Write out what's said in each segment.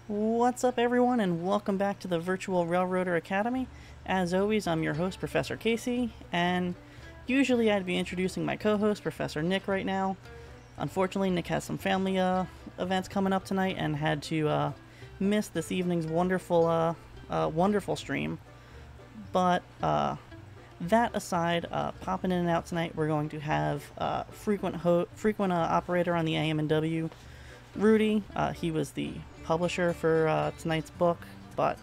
What's up, everyone, and welcome back to the Virtual Railroader Academy. As always, I'm your host, Professor Casey, and usually I'd be introducing my co-host, Professor Nick, right now. Unfortunately, Nick has some family events coming up tonight and had to miss this evening's wonderful stream. But that aside, popping in and out tonight, we're going to have frequent operator on the AM&W, Rudy. He was the publisher for tonight's book, but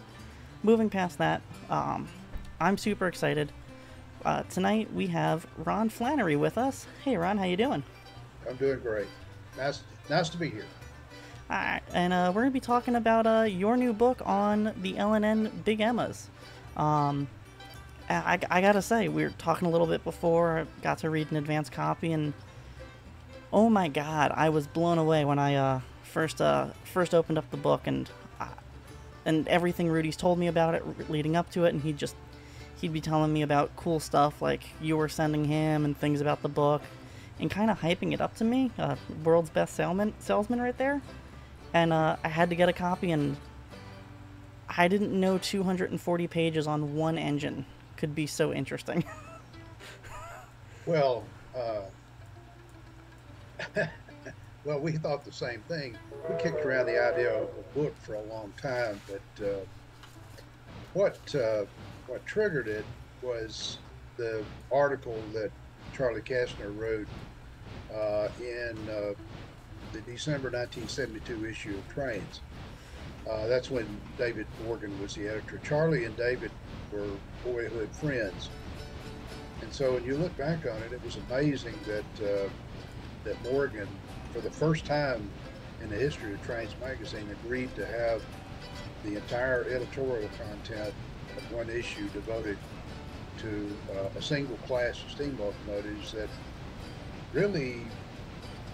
moving past that, I'm super excited. Tonight we have Ron Flanary with us. Hey Ron, how you doing? I'm doing great. Nice to be here. Alright, and we're going to be talking about your new book on the L&N Big Emmas. I gotta say, we were talking a little bit before, I got to read an advance copy, and oh my god, I was blown away when I first opened up the book, and everything Rudy's told me about it leading up to it, and he'd be telling me about cool stuff like you were sending him and things about the book, and kind of hyping it up to me. World's best salesman right there. And I had to get a copy, and I didn't know 240 pages on one engine could be so interesting. Well, well, we thought the same thing. We kicked around the idea of a book for a long time, but what triggered it was the article that Charlie Kastner wrote in the December 1972 issue of Trains. That's when David Morgan was the editor. Charlie and David were boyhood friends, and so when you look back on it, it was amazing that Morgan, for the first time in the history of Trains magazine, agreed to have the entire editorial content of one issue devoted to a single class of steam locomotives that really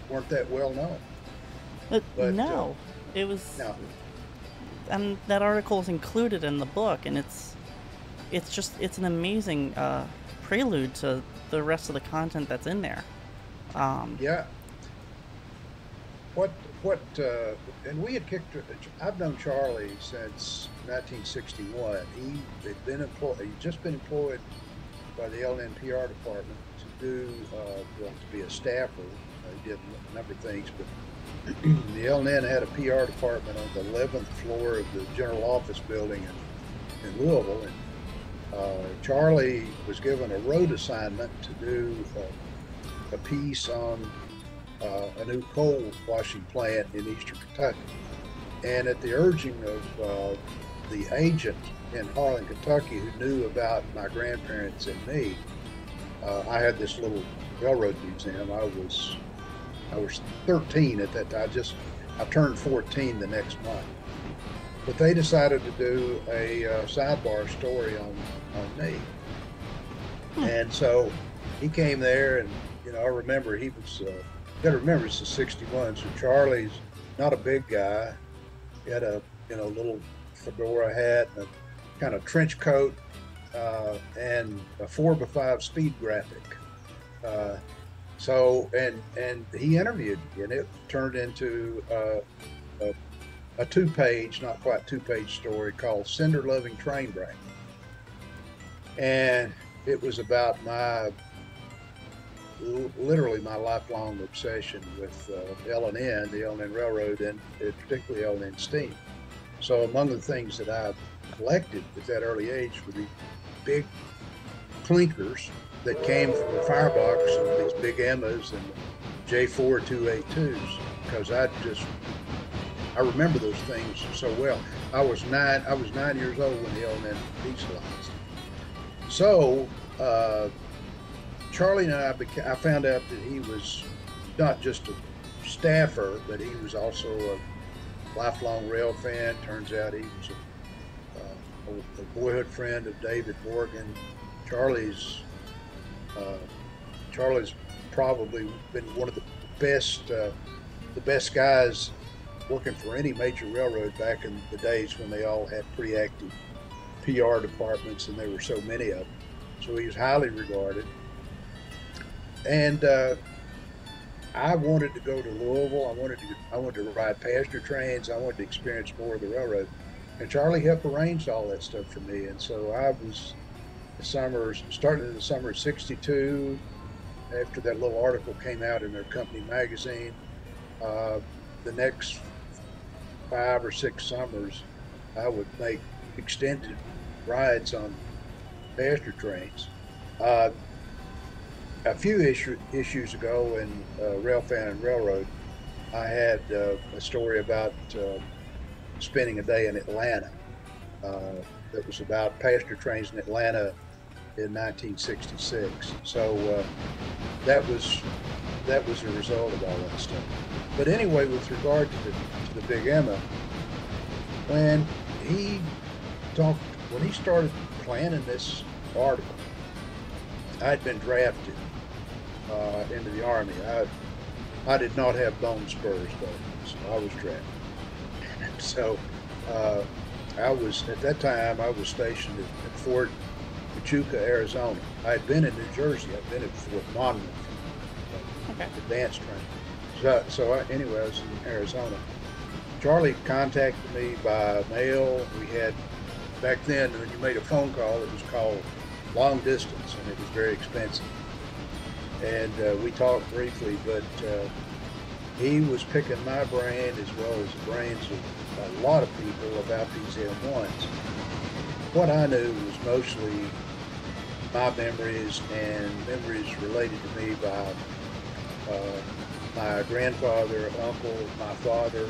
weren't that well known. But no, it was. No, And that article is included in the book, and it's an amazing prelude to the rest of the content that's in there. yeah. What and we had kicked. I've known Charlie since 1961. He'd just been employed by the L&N PR department to do to be a staffer. He did a number of things, but the L&N had a PR department on the 11th floor of the general office building in Louisville, and Charlie was given a road assignment to do a piece on a new coal washing plant in eastern Kentucky. And at the urging of the agent in Harlan, Kentucky, who knew about my grandparents and me, I had this little railroad museum. I was 13 at that time. I turned 14 the next month. But they decided to do a sidebar story on me. And so he came there, and I remember he was. You got to remember it's the '61, so Charlie's not a big guy. He had a little fedora hat and a kind of trench coat and a 4x5 speed graphic. And he interviewed me, and it turned into a two-page, not quite two-page story called Cinder Loving Train Brain. And it was about literally my lifelong obsession with L&N, the L&N Railroad, and particularly L&N Steam. So among the things that I collected at that early age were these big clinkers that came from the firebox of these Big Emmas and J4 282s, because I remember those things so well. I was 9 years old when the L&N dieselized. So Charlie and I found out that he was not just a staffer, but he was also a lifelong rail fan. Turns out he was a boyhood friend of David Morgan. Charlie's probably been one of the best guys working for any major railroad back in the days when they all had pretty active PR departments, and there were so many of them. So he was highly regarded. And I wanted to go to Louisville. I wanted to ride passenger trains. I wanted to experience more of the railroad. And Charlie helped arrange all that stuff for me. And so I was starting in the summer of '62. After that little article came out in their company magazine, uh, the next 5 or 6 summers, I would make extended rides on passenger trains. Uh, a few issues ago in Railfan and Railroad, I had a story about spending a day in Atlanta. That was about passenger trains in Atlanta in 1966. So that was that was a result of all that stuff. But anyway, with regard to the Big Emma, when he talked when he started planning this article, I'd been drafted into the Army. I did not have bone spurs though, so I was drafted. So uh, I was at that time I was stationed at Fort Pachuca, Arizona. I had been in New Jersey. I'd been at Fort Monmouth, Okay. advanced training. Anyway, I was in Arizona. Charlie contacted me by mail. We had back then when you made a phone call, it was called long distance, and it was very expensive. And we talked briefly, but he was picking my brain as well as the brains of a lot of people about these M1s. What I knew was mostly my memories and memories related to me by my grandfather, uncle, my father,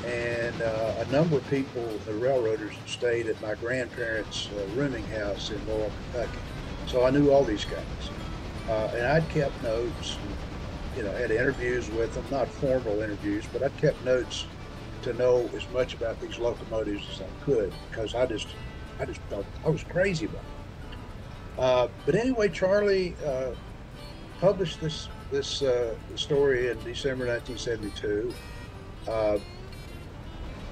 and a number of people, the railroaders, stayed at my grandparents' rooming house in Laurel, Kentucky. So I knew all these guys. And I'd kept notes, had interviews with them, not formal interviews, but I'd kept notes to know as much about these locomotives as I could, because I just thought I was crazy about it. But anyway, Charlie published this story in December 1972.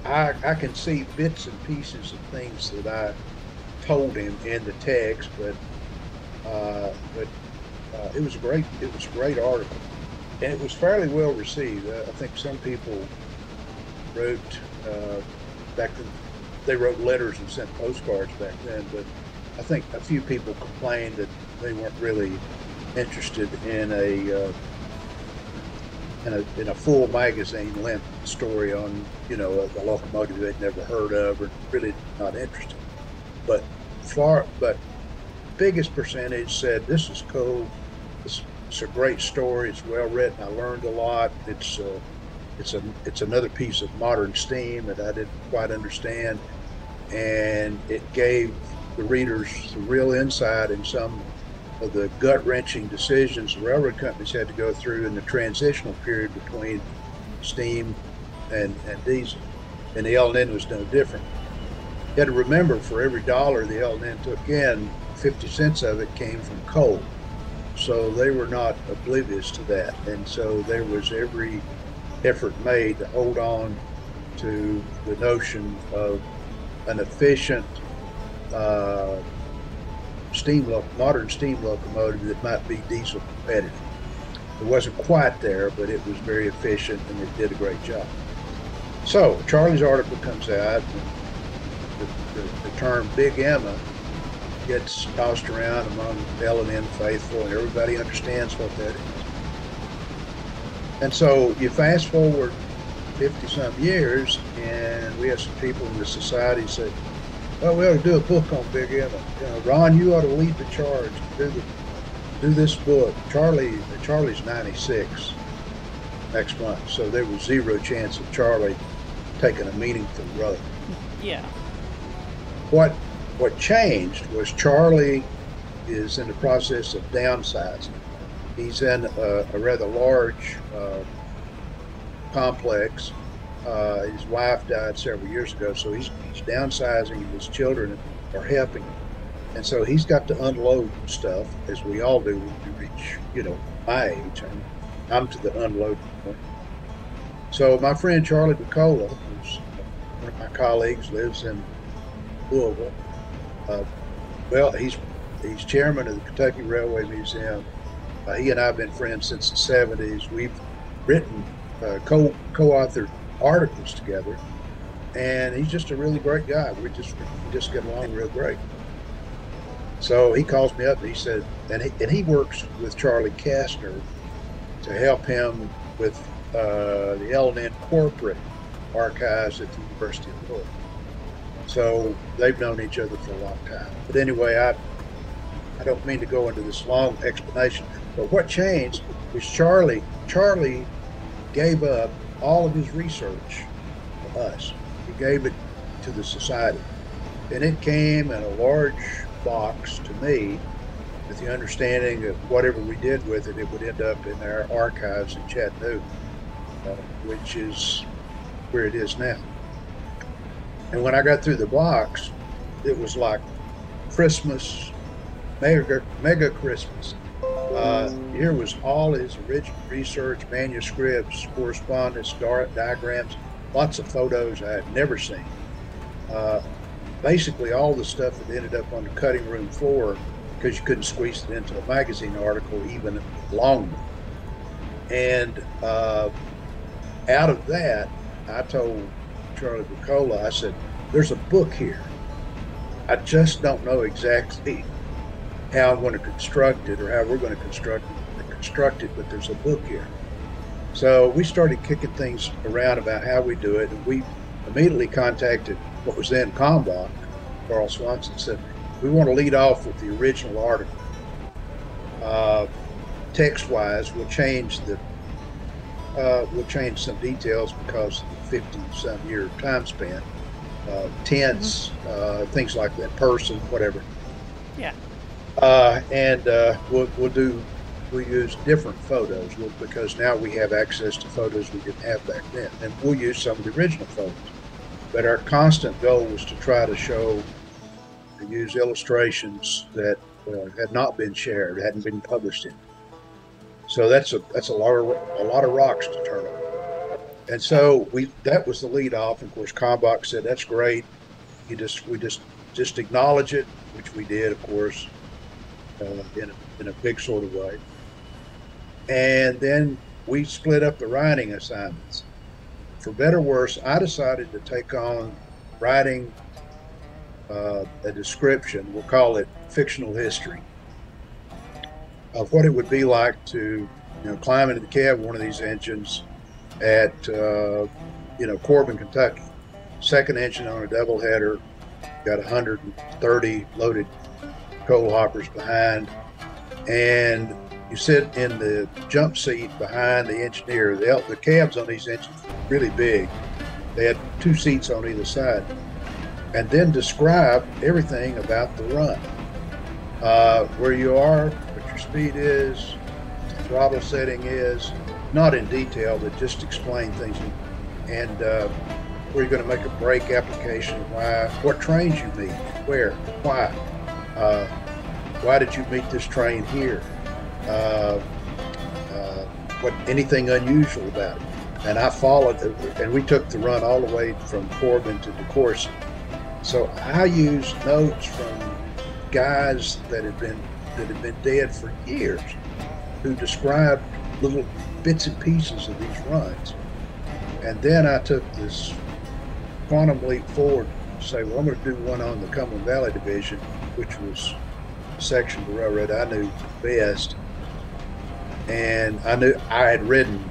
I can see bits and pieces of things that I told him in the text, but it was a great article, and it was fairly well received. I think some people wrote back then. They wrote letters and sent postcards back then, but I think a few people complained that they weren't really interested in a full magazine length story on a locomotive they'd never heard of or really not interested. But biggest percentage said this is cool. It's a great story. It's well written. I learned a lot. It's another piece of modern steam that I didn't quite understand, and it gave the readers some real insight in some of the gut-wrenching decisions the railroad companies had to go through in the transitional period between steam and diesel. And the L&N was no different. You had to remember, for every dollar the L&N took in, 50 cents of it came from coal. So they were not oblivious to that. And so there was every effort made to hold on to the notion of an efficient modern steam locomotive that might be diesel competitive. It wasn't quite there, but it was very efficient and it did a great job. So Charlie's article comes out, and the term Big Emma gets tossed around among L&N faithful, and everybody understands what that is. And so you fast forward 50-some years, and we have some people in the society say, well, we ought to do a book on Big Emma. Ron, you ought to lead the charge. Do this book. Charlie's 96 next month, so there was zero chance of Charlie taking a meaningful role. Yeah. What changed was Charlie is in the process of downsizing. He's in a rather large complex. His wife died several years ago, so he's downsizing, and his children are helping him. And so he's got to unload stuff, as we all do when we reach, my age. I'm to the unloading point. So my friend Charlie Bucola, who's one of my colleagues, lives in Louisville. He's chairman of the Kentucky Railway Museum. He and I have been friends since the 70s. We've written co-authored articles together, and he's just a really great guy. We just get along real great. So he calls me up and he said, and he works with Charlie Kastner to help him with the L&N corporate archives at the University of Louisville. So they've known each other for a long time. But anyway, I don't mean to go into this long explanation, but what changed was Charlie gave up all of his research to us. He gave it to the society. And it came in a large box to me with the understanding that whatever we did with it, it would end up in our archives in Chattanooga, which is where it is now. And when I got through the box, it was like Christmas, mega Christmas. Here was all his original research, manuscripts, correspondence, diagrams, lots of photos I had never seen. Basically all the stuff that ended up on the cutting room floor because you couldn't squeeze it into a magazine article, even a long one. And out of that, I told Charlie Bucola, I said, there's a book here. I just don't know exactly how I'm going to construct it or how we're going to construct it, but there's a book here. So we started kicking things around about how we do it, and we immediately contacted what was then Kalmbach, Carl Swanson, said, we want to lead off with the original article. Text-wise, we'll change some details because of the 50-some year time span. Tense, things like that, person, whatever. Yeah. We'll use different photos because now we have access to photos we didn't have back then, and we'll use some of the original photos. But our constant goal was to try to use illustrations that had not been shared, hadn't been published in. So that's a lot of rocks to turn over. And so that was the lead off. And of course, Kalmbach said, that's great. We just acknowledge it, which we did, of course, in a big sort of way. And then we split up the writing assignments. For better or worse, I decided to take on writing a description, we'll call it fictional history, of what it would be like to climb into the cab of one of these engines at Corbin, Kentucky. Second engine on a doubleheader, got 130 loaded coal hoppers behind, and you sit in the jump seat behind the engineer. The cabs on these engines were really big. They had 2 seats on either side. And then describe everything about the run. Where you are, what your speed is, what the throttle setting is, not in detail, but just explain things. And where you're going to make a brake application, why, what trains you meet, where, why did you meet this train here? Anything unusual about it. And I followed, and we took the run all the way from Corbin to DeCourcy. So I used notes from guys that had been dead for years, who described little bits and pieces of these runs. And then I took this quantum leap forward to say, well, I'm going to do one on the Cumberland Valley Division, which was a section of the railroad I knew best. And I had ridden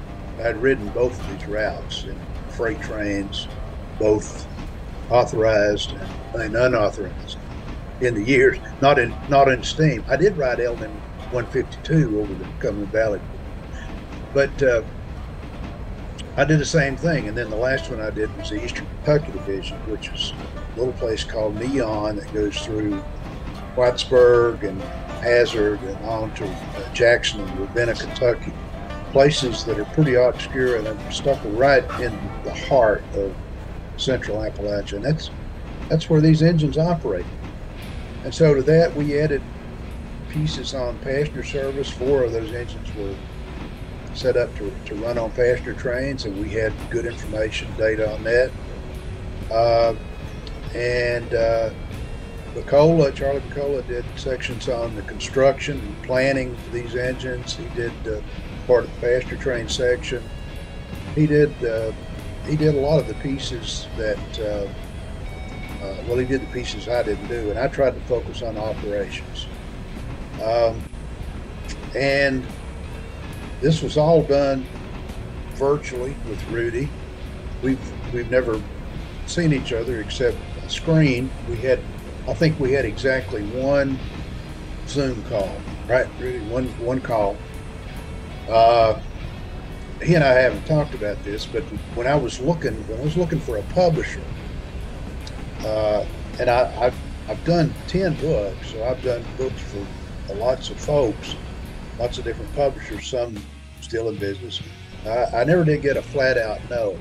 both of these routes in freight trains, both authorized and unauthorized in the years, not in steam. I did ride L&N 152 over the Cumberland Valley, but I did the same thing. And then the last one I did was the Eastern Kentucky Division, which is a little place called Neon that goes through Whitesburg and Hazard and on to Jackson and Ravenna, Kentucky, places that are pretty obscure and are stuck right in the heart of Central Appalachia. And that's where these engines operate. And so to that, we added pieces on passenger service. 4 of those engines were set up to run on passenger trains, and we had good information, data on that. Charlie Bicola did sections on the construction and planning of these engines. He did part of the pasture train section. He did a lot of the pieces that he did the pieces I didn't do, and I tried to focus on operations. And this was all done virtually with Rudy. We've never seen each other except a screen. I think we had exactly one Zoom call, right, Rudy? One call. He and I haven't talked about this, but when I was looking for a publisher, and I've done 10 books, so I've done books for lots of folks, lots of different publishers, some still in business. I never did get a flat out no,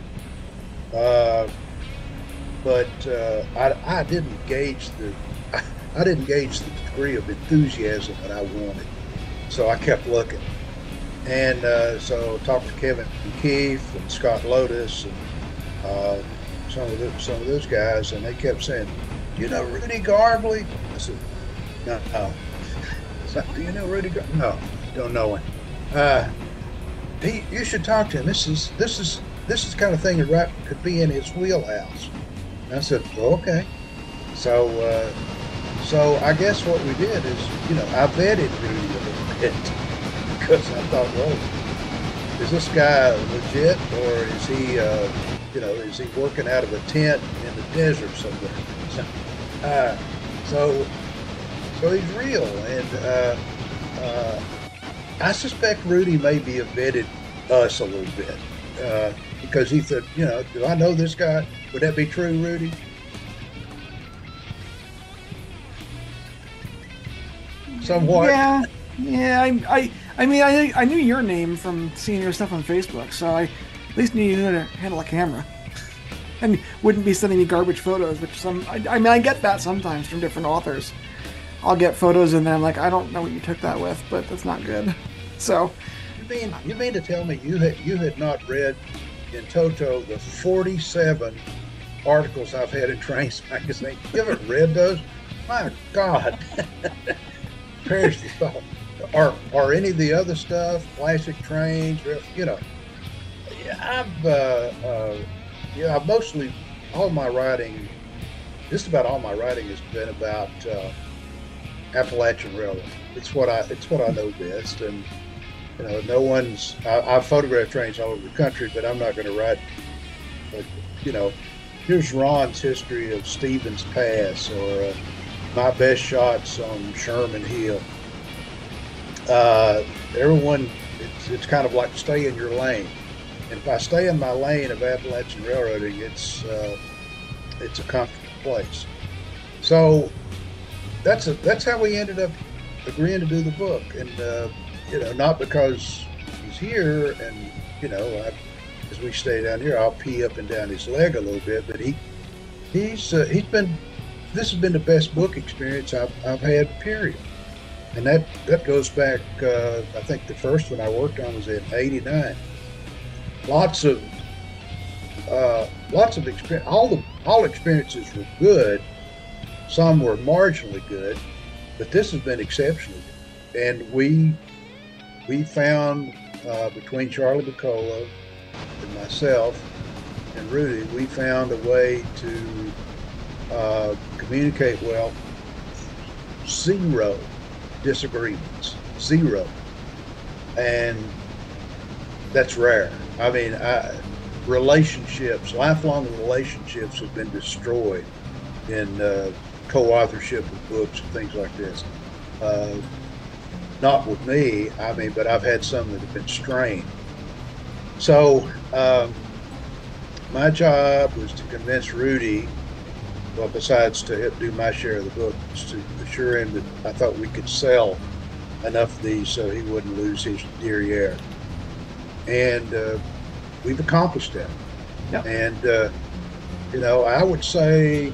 but I didn't gauge the degree of enthusiasm that I wanted, so I kept looking. And so talked to Kevin Keefe and Scott Lotus and some of those guys, and they kept saying, "Do you know Rudy Garbly?" I said, "No." So, "Do you know Rudy Garbly?" "No, don't know him." You should talk to him. This is the kind of thing that could be in his wheelhouse. And I said, well, okay. So I guess what we did is, I vetted Rudy a little bit because I thought, well, is this guy legit, or is he, is he working out of a tent in the desert somewhere? So he's real, and I suspect Rudy maybe have vetted us a little bit because he said, do I know this guy? Would that be true, Rudy? Somewhat. Yeah. I knew your name from seeing your stuff on Facebook, so I at least knew you knew how to handle a camera. And wouldn't be sending me garbage photos, which I get that sometimes from different authors. I'll get photos and then I'm like, I don't know what you took that with, but that's not good. So you mean to tell me you had not read in toto the 47 articles I've had in Trains Magazine? You haven't read those? My God. Perish the thought. Or any of the other stuff, classic trains, I've mostly, all my writing, just about all my writing has been about Appalachian Railroad. It's what I know best, and no one's. I've photographed trains all over the country, but I'm not going to write. Here's Ron's history of Stevens Pass, or my best shots on Sherman Hill. Everyone, it's kind of like stay in your lane. And if I stay in my lane of Appalachian railroading, it's a comfortable place. So that's how we ended up agreeing to do the book. And not because he's here, and as we stay down here, I'll pee up and down his leg a little bit. But this has been the best book experience I've had, period. And that goes back. I think the first one I worked on was in '89. Lots of experience. All experiences were good. Some were marginally good, but this has been exceptional. And we found between Charlie Bicola and myself and Rudy, we found a way to communicate well. Zero disagreements, zero, and that's rare. I mean, lifelong relationships have been destroyed in co-authorship of books and things like this. Not with me, but I've had some that have been strained. So my job was to convince Rudy, well, besides to do my share of the book, was to assure him that I thought we could sell enough of these so he wouldn't lose his derriere. And we've accomplished that. Yep. And I would say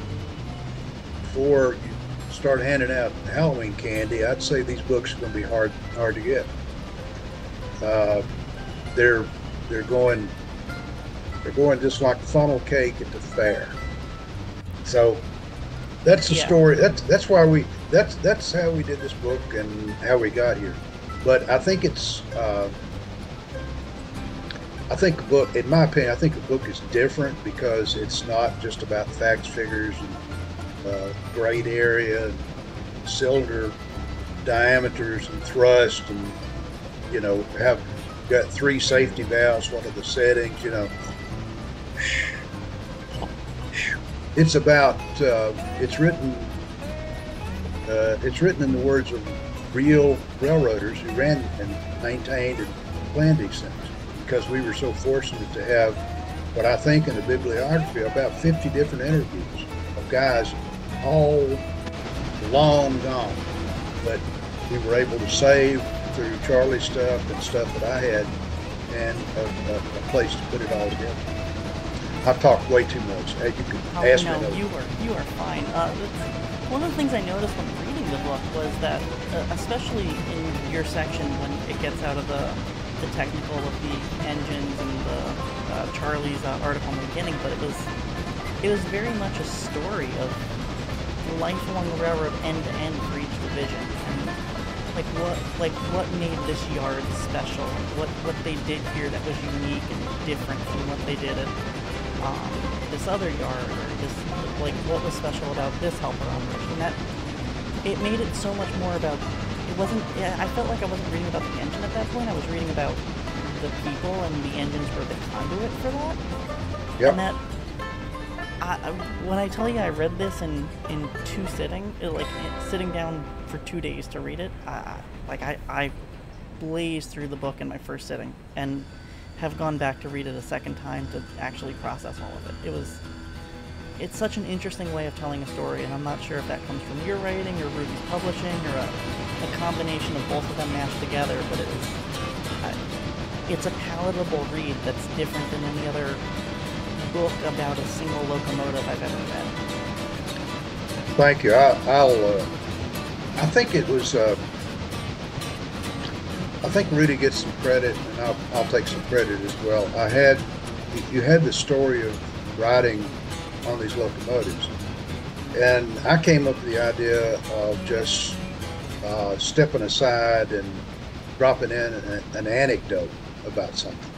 before you start handing out Halloween candy, I'd say these books are going to be hard to get. They're going just like funnel cake at the fair. So That's the Yeah. story. That's why that's how we did this book and how we got here. But I think it's I think a book, in my opinion, I think a book is different because it's not just about facts, figures, and grade area, and cylinder diameters, and thrust, and have got three safety valves. One of the settings, it's about it's written in the words of real railroaders who ran and maintained and planned these things, because we were so fortunate to have what I think in the bibliography about 50 different interviews of guys all long gone, but we were able to save through Charlie's stuff and stuff that I had, and a place to put it all together. I've talked way too much. Hey, you can ask no, me. you are fine. One of the things I noticed when reading the book was that, especially in your section when it gets out of the technical of the engines and the Charlie's article in the beginning, but it was very much a story of life along the railroad end to end for each division, and what made this yard special, what they did here that was unique and different from what they did at this other yard, or this, what was special about this helper operation. And that it made it so much more about, it wasn't, I felt like I wasn't reading about the engine at that point. I was reading about the people, and the engines were the conduit for that. Yep. And that, when I tell you I read this in two sittings, sitting down for 2 days to read it, I blazed through the book in my first sitting, and have gone back to read it a second time to actually process all of it. It's such an interesting way of telling a story, and I'm not sure if that comes from your writing or Ruby's publishing, or a combination of both of them mashed together, but it's a palatable read that's different than any other book about a single locomotive I've ever read. Thank you. I think it was. I think Rudy gets some credit, and I'll take some credit as well. You had the story of riding on these locomotives, and I came up with the idea of just stepping aside and dropping in an anecdote about something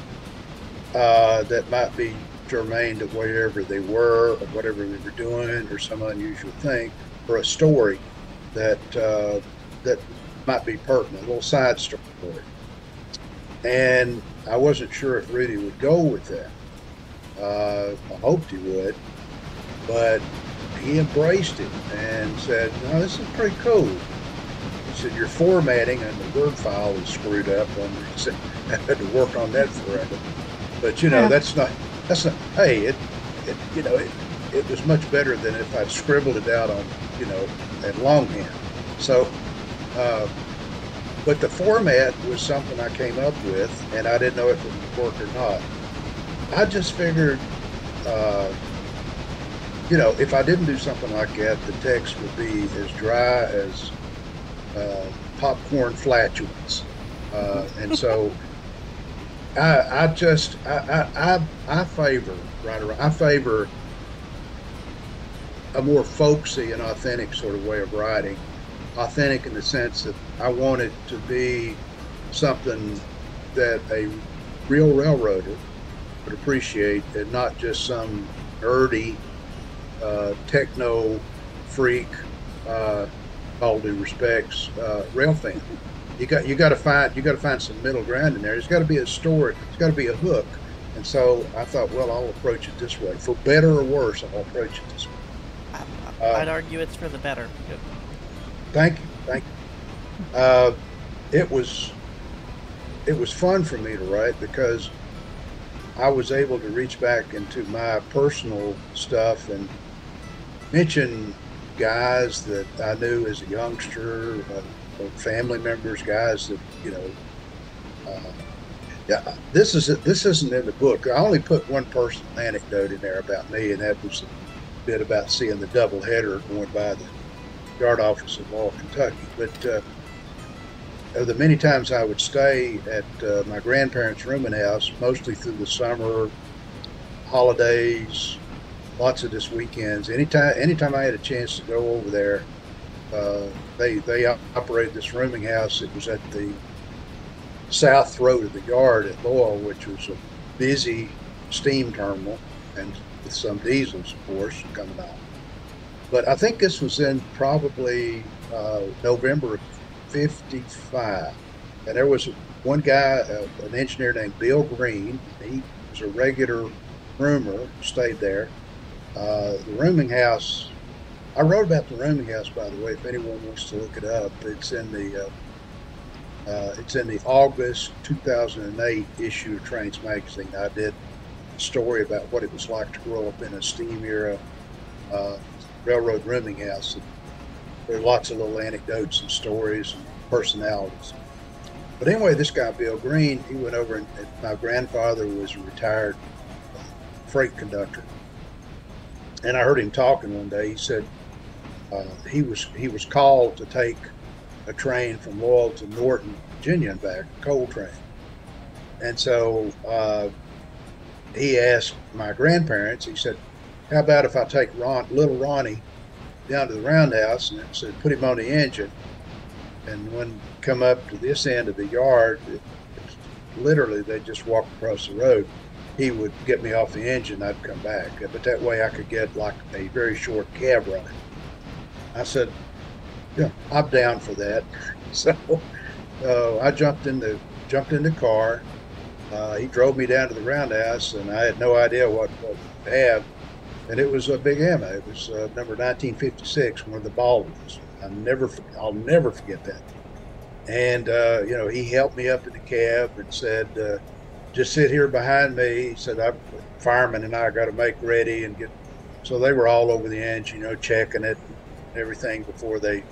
that might be germane to wherever they were, or whatever they were doing, or some unusual thing, or a story that might be pertinent, a little side story. And I wasn't sure if Rudy would go with that. I hoped he would, but he embraced it and said, "No, this is pretty cool." He said, "Your formatting and the word file is screwed up." He said, I had to work on that forever. But that's not. Hey, it was much better than if I'd scribbled it out on at longhand. So. But the format was something I came up with, and I didn't know if it would work or not. I just figured, if I didn't do something like that, the text would be as dry as popcorn flatulence. And so I favor a more folksy and authentic sort of way of writing. Authentic in the sense that I want it to be something that a real railroader would appreciate, and not just some nerdy techno freak, all due respects, rail fan. You got to find some middle ground in there. There's got to be a story. There's got to be a hook. And so I thought, well, I'll approach it this way. For better or worse, I'll approach it this way. I'd argue it's for the better. Thank you. It was fun for me to write, because I was able to reach back into my personal stuff and mention guys that I knew as a youngster, family members, guys that this isn't in the book. I only put one personal anecdote in there about me, and that was a bit about seeing the double header going by the yard office in Laurel, Kentucky. But the many times I would stay at my grandparents' rooming house, mostly through the summer, holidays, lots of this weekends. Anytime I had a chance to go over there, they operated this rooming house. It was at the south throat of the yard at Louisville, which was a busy steam terminal, and with some diesels, of course, coming out. But I think this was in probably November of '55, and there was one guy, an engineer named Bill Green. He was a regular roomer, stayed there. The rooming house. I wrote about the rooming house, by the way. If anyone wants to look it up, it's in the August 2008 issue of Trains magazine. I did a story about what it was like to grow up in a steam era railroad rooming house. There are lots of little anecdotes and stories and personalities. But anyway, this guy Bill Green, he went over, and my grandfather was a retired freight conductor, and I heard him talking one day. He said he was called to take a train from Louisville to Norton, Virginia, and back, a coal train. And so he asked my grandparents. He said, "How about if I take little Ronnie down to the roundhouse and said put him on the engine, and when come up to this end of the yard, literally they just walk across the road. He would get me off the engine, I'd come back. But that way I could get like a very short cab ride." I said, "Yeah, I'm down for that." So I jumped in the car. He drove me down to the roundhouse, and I had no idea what to have. And it was a Big Emma. It was number 1956, one of the Baldwins. I'll never forget that. And he helped me up in the cab and said, "Just sit here behind me." He said, "Fireman and I got to make ready and get." So they were all over the engine, checking it and everything before they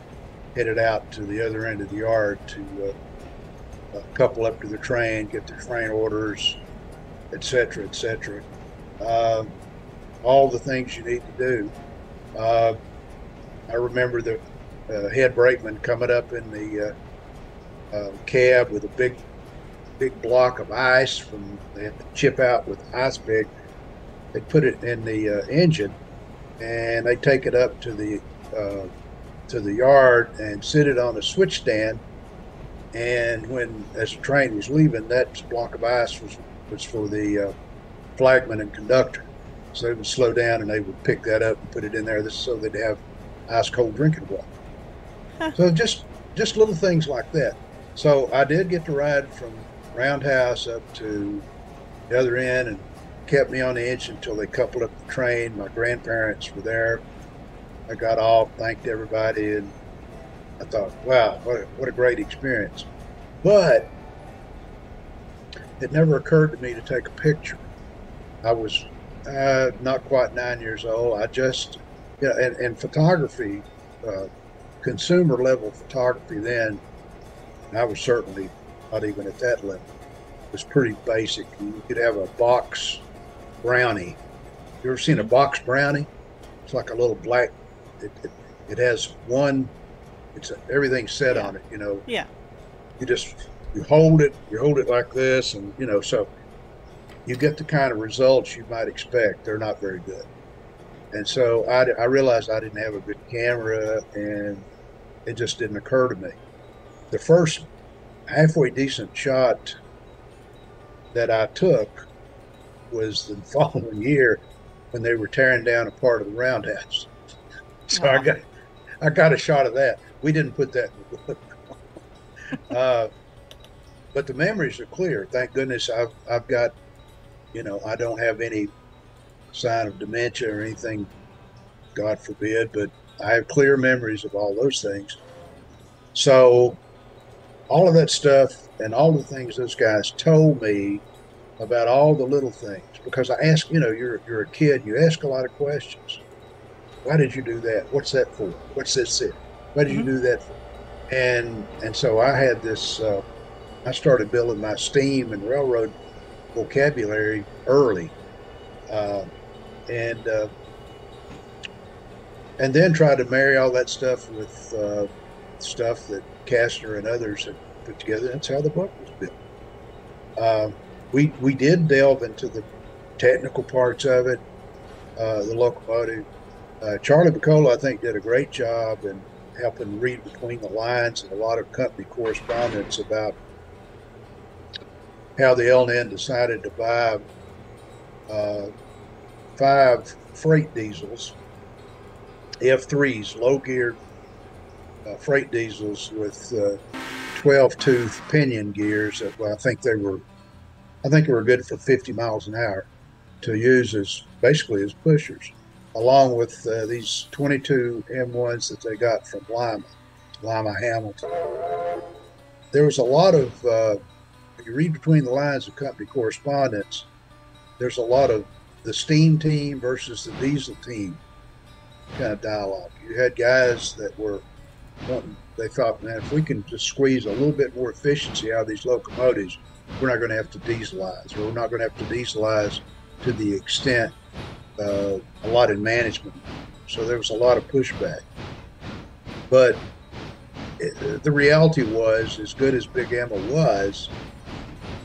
headed out to the other end of the yard to couple up to the train, get their train orders, etc., etc. All the things you need to do. I remember the head brakeman coming up in the cab with a big block of ice they had to chip out with ice pick. They put it in the engine, and they take it up to the yard and sit it on a switch stand. And as the train was leaving, that block of ice was for the flagman and conductor. So they would slow down and they would pick that up and put it in there so they'd have ice cold drinking water. So just little things like that. So I did get to ride from Roundhouse up to the other end, and kept me on the engine until they coupled up the train. My grandparents were there. I got off, thanked everybody, and I thought, wow, what a great experience. But it never occurred to me to take a picture. I was not quite 9 years old. I just, and photography, consumer level photography then, and I was certainly not even at that level. It was pretty basic. You could have a box brownie. You ever seen a box brownie? It's like a little black, it has one, everything's set on it, Yeah. You hold it like this, and so you get the kind of results you might expect. They're not very good. And so I realized I didn't have a good camera, and it just didn't occur to me. The first halfway decent shot that I took was the following year when they were tearing down a part of the roundhouse. So I got a shot of that. We didn't put that in the book. But the memories are clear. Thank goodness I've got, I don't have any sign of dementia or anything, God forbid, but I have clear memories of all those things. So all of that stuff and all the things those guys told me about all the little things, because I ask, you're a kid, you ask a lot of questions. Why did you do that? What's that for? What's this for? Why did you do that for? And so I had this, I started building my steam and railroad vocabulary early. And then tried to marry all that stuff with stuff that Kastner and others had put together. That's how the book was built. We did delve into the technical parts of it. the locomotive. Charlie Bacolo, I think, did a great job in helping read between the lines and a lot of company correspondence about how the L&N decided to buy uh, 5 freight diesels, F3s, low-geared freight diesels with 12-tooth pinion gears. That, well, I think they were good for 50 miles an hour to use as basically as pushers, along with these 22 M1s that they got from Lima Hamilton. There was a lot of, if you read between the lines of company correspondence, there's a lot of the steam team versus the diesel team kind of dialogue. You had guys that were wanting, they thought, man, if we can just squeeze a little bit more efficiency out of these locomotives, we're not going to have to dieselize, or we're not going to have to dieselize to the extent a lot in management. So there was a lot of pushback. But the reality was, as good as Big Emma was,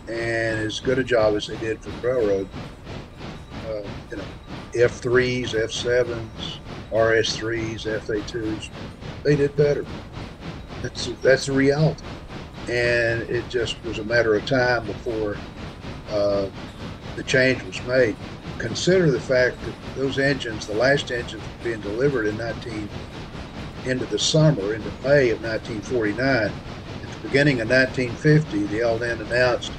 and as good a job as they did for the railroad, you know, F3s, F7s, RS3s, FA2s, they did better. That's the reality. And it just was a matter of time before the change was made. Consider the fact that those engines, the last engines were being delivered into the summer, into May of 1949. At the beginning of 1950, the L&N announced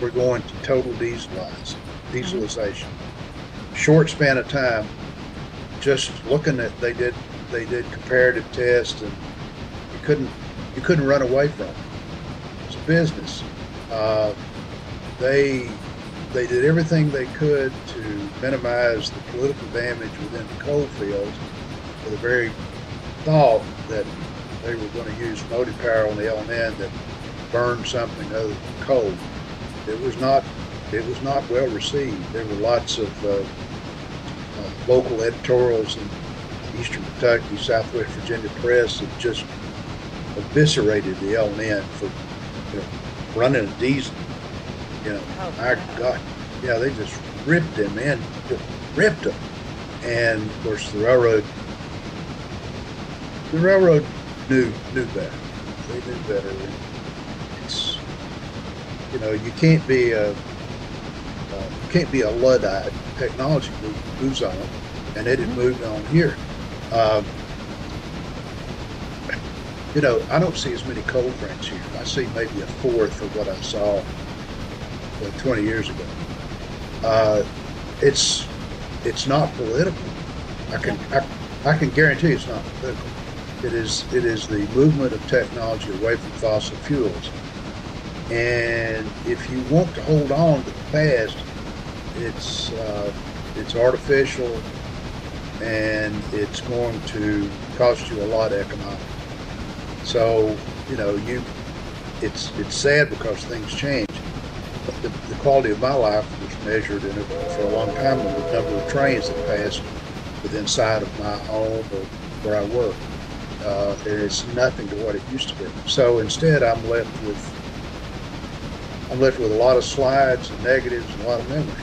we're going to total dieselization. Short span of time, just looking at, they did comparative tests, and you couldn't run away from it. It's a business. They did everything they could to minimize the political damage within the coal fields, with the very thought that they were going to use motive power on the L&N that burned something other than coal. It was not well received. There were lots of local editorials in Eastern Kentucky, Southwest Virginia press that just eviscerated the L&N for running a diesel. My God, yeah, they just ripped them in, ripped them. And of course, the railroad knew better. They knew better. It's, you can't be a Luddite. Technology moves on, and it had moved on here. I don't see as many coal trains here. I see maybe a fourth of what I saw 20 years ago. It's not political. I can guarantee it's not political. It is the movement of technology away from fossil fuels. And if you want to hold on to the past, it's artificial, and it's going to cost you a lot economically. So it's sad because things change. But the quality of my life was measured for a long time in the number of trains that passed within sight of my home or where I work. And it's nothing to what it used to be. So instead, I'm left with a lot of slides and negatives and a lot of memories.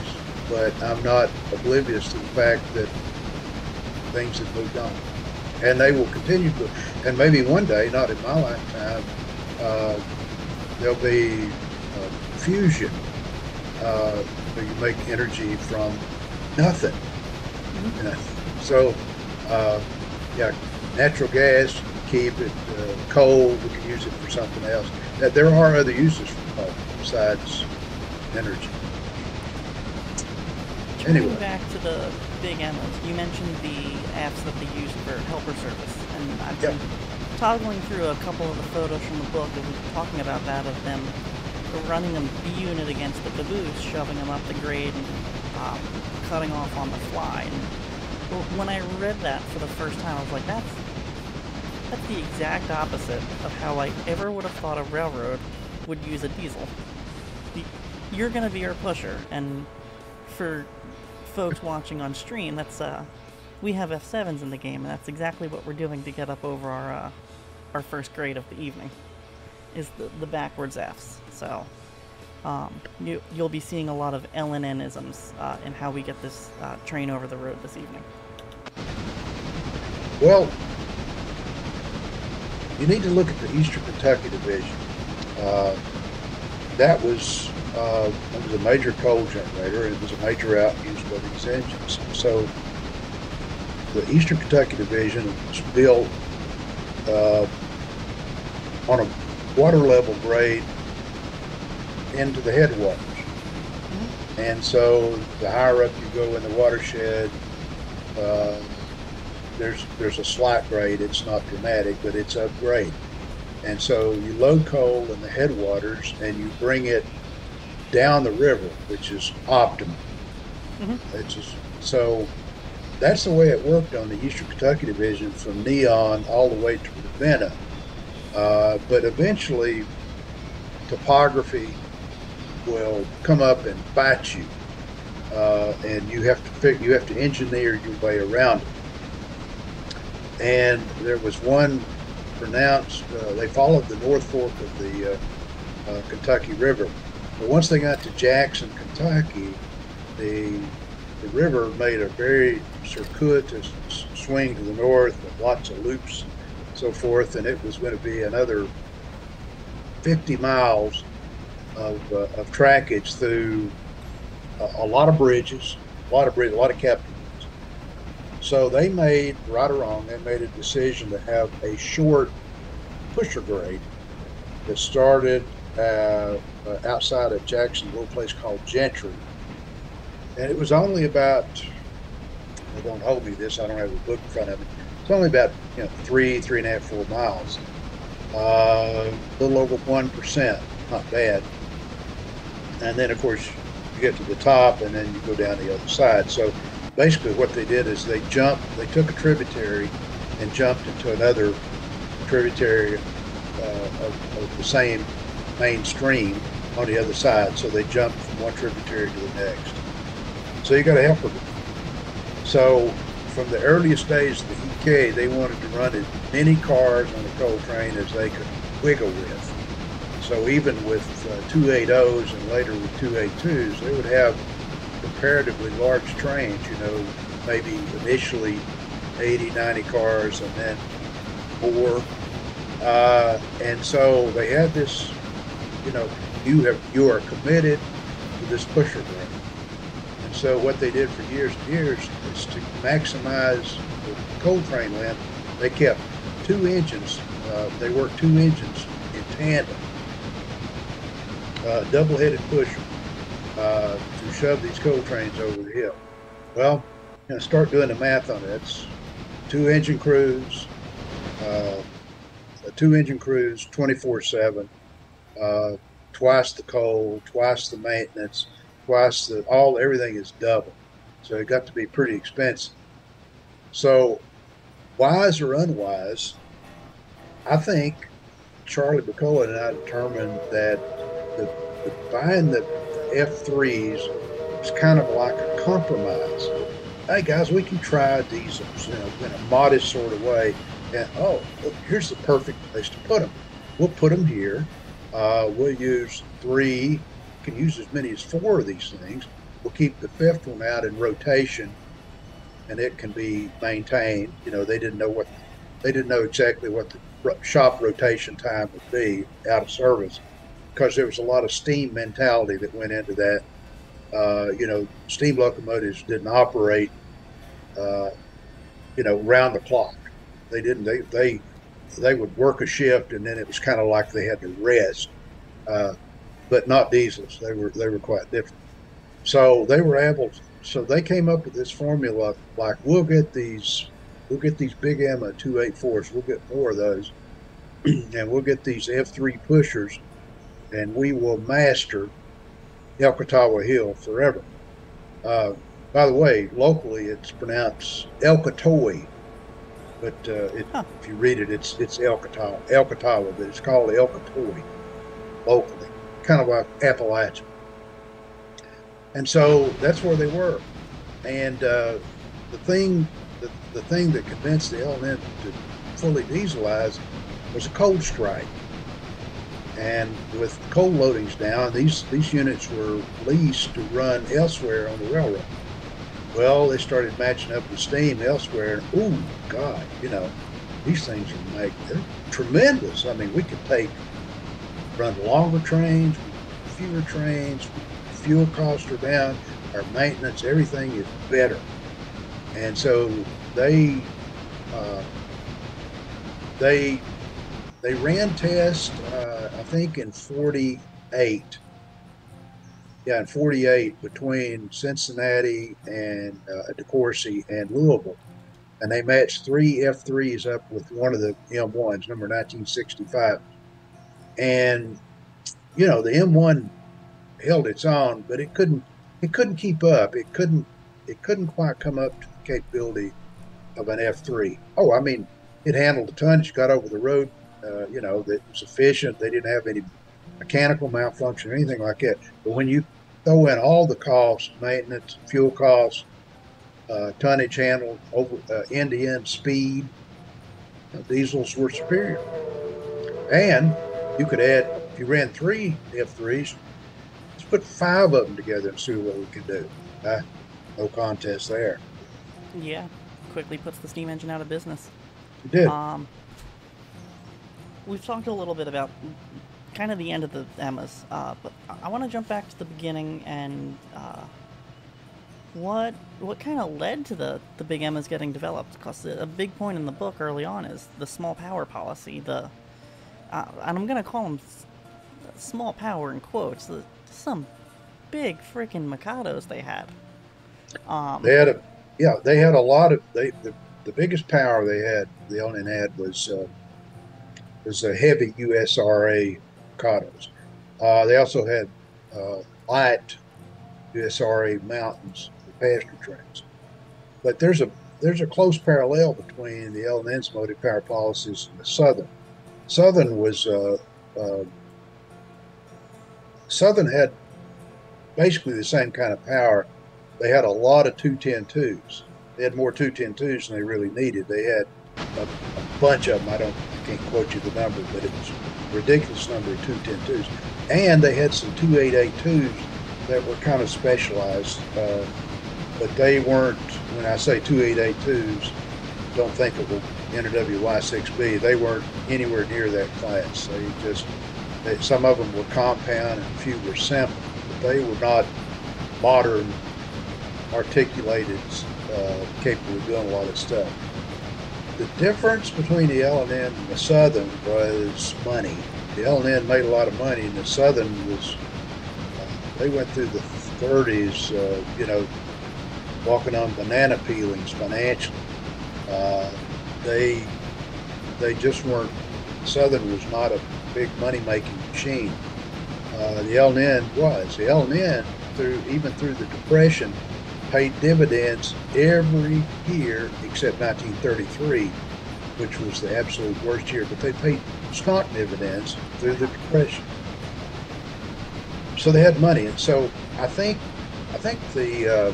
But I'm not oblivious to the fact that things have moved on, and they will continue to. And maybe one day, not in my lifetime, there'll be fusion. Where you make energy from nothing. So, natural gas, keep it. Coal, we can use it for something else. There are other uses for coal besides energy. Turning back to the Big Emmas, you mentioned the apps that they use for helper service, and I've been toggling through a couple of the photos from the book and talking about that, of them running a B unit against the caboose, shoving them up the grade and cutting off on the fly. And when I read that for the first time, I was like, that's the exact opposite of how I ever would have thought a railroad would use a diesel. You're going to be our pusher, and for folks watching on stream, that's we have F7s in the game, and that's exactly what we're doing to get up over our first grade of the evening, is the backwards Fs. So you'll be seeing a lot of L&N-isms in how we get this train over the road this evening. Well, you need to look at the Eastern Kentucky Division. That was a major coal generator, and it was a major outuse by these engines. So the Eastern Kentucky Division was built on a water level grade into the headwaters. Mm-hmm. And so the higher up you go in the watershed, there's a slight grade. It's not dramatic, but it's upgrade. And so you load coal in the headwaters and you bring it down the river, which is optimal. Mm-hmm. So that's the way it worked on the Eastern Kentucky Division from Neon all the way to Ravenna. But eventually, topography will come up and bite you, and you have to engineer your way around it. And there was one pronounced. They followed the North Fork of the Kentucky River. But once they got to Jackson, Kentucky, the river made a very circuitous swing to the north with lots of loops and so forth, and it was going to be another 50 miles of trackage through a lot of bridges, a lot of captains. So they made, right or wrong, they made a decision to have a short pusher grade that started outside of Jackson, a little place called Gentry. And it was only about, don't hold me to this, I don't have a book in front of me. It's only about 3.5, 4 miles. A little over 1%, not bad. And then, of course, you get to the top and then you go down the other side. So basically what they did is they took a tributary and jumped into another tributary of the same main stream on the other side. So they jumped from one tributary to the next. So you got to help with it. So from the earliest days of the EK, they wanted to run as many cars on the coal train as they could wiggle with. So even with 280s and later with 282s, they would have comparatively large trains, maybe initially 80, 90 cars and then more. And so they had this, you are committed to this pusher grade. And so what they did for years and years is to maximize the coal train length. They kept two engines. They worked two engines in tandem, double-headed pusher, to shove these coal trains over the hill. Well, start doing the math on it. It's two engine crews, 24/7, twice the coal, twice the maintenance, twice everything is double. So it got to be pretty expensive. So wise or unwise, I think Charlie Bacola and I determined that buying the F3s was kind of like a compromise. Hey guys, we can try diesels, in a modest sort of way. And look, here's the perfect place to put them. We'll put them here. We'll use 3. Can use as many as 4 of these things. We'll keep the 5th one out in rotation, and it can be maintained. They didn't know exactly what the shop rotation time would be out of service, because there was a lot of steam mentality that went into that. Steam locomotives didn't operate, round the clock. They didn't. They would work a shift, and then it was kind of like they had to rest. But not diesels. They were quite different. So they were able. So they came up with this formula. Like, we'll get these Big Emma 284s. We'll get more of those, and we'll get these F3 pushers, and we will master Elkatawa Hill forever. By the way, locally it's pronounced Elkatoy, but if you read it, it's Elkatawa, but it's called Elkatoy locally, kind of like Appalachian. And so that's where they were. And the thing that convinced the L&N to fully dieselize was a cold strike. And with coal loadings down, these units were leased to run elsewhere on the railroad. Well, they started matching up with steam elsewhere, and oh God, these things they're tremendous. I mean, we could run longer trains, fewer trains, fuel costs are down, our maintenance, everything is better. And so they ran tests, I think in 48. Yeah, in 48 between Cincinnati and DeCourcy and Louisville. And they matched 3 F3s up with one of the M1s, number 1965. And, the M1 held its own, but it couldn't keep up. It couldn't quite come up to the capability of an F3. Oh, I mean, it handled the tonnage, got over the road, that was efficient. They didn't have any mechanical malfunction or anything like that. But when you throw in all the costs, maintenance, fuel costs, tonnage handled, over end-to-end speed, diesels were superior. And you could add, if you ran 3 F3s, let's put 5 of them together and see what we could do. No contest there. Yeah, quickly puts the steam engine out of business. It did. We've talked a little bit about kind of the end of the Emmas, but I want to jump back to the beginning and what kind of led to the Big Emmas getting developed? Because a big point in the book early on is the small power policy. And I'm going to call them small power in quotes. Some big freaking Mikados they had. They had a lot of the biggest power they had. The L&N had was a heavy USRA Mikados. They also had light USRA mountains, the passenger trains. But there's a close parallel between the L&N's motive power policies and the Southern. Southern had basically the same kind of power. They had a lot of 210-2s. They had more 210-2s than they really needed. They had a bunch of them. I can't quote you the number, but it was a ridiculous number of 210-2s. And they had some 288-2s that were kind of specialized, but they weren't, when I say 288-2s, don't think of the NRWY-6B. They weren't anywhere near that class. Some of them were compound and a few were simple, but they were not modern, articulated, capable of doing a lot of stuff. The difference between the L&N and the Southern was money. The L&N made a lot of money, and the Southern was, they went through the 30s, walking on banana peelings financially. They just weren't, Southern was not a big money-making machine. The L&N was. The L&N, even through the Depression, paid dividends every year except 1933, which was the absolute worst year. But they paid stock dividends through the Depression, so they had money. And so I think the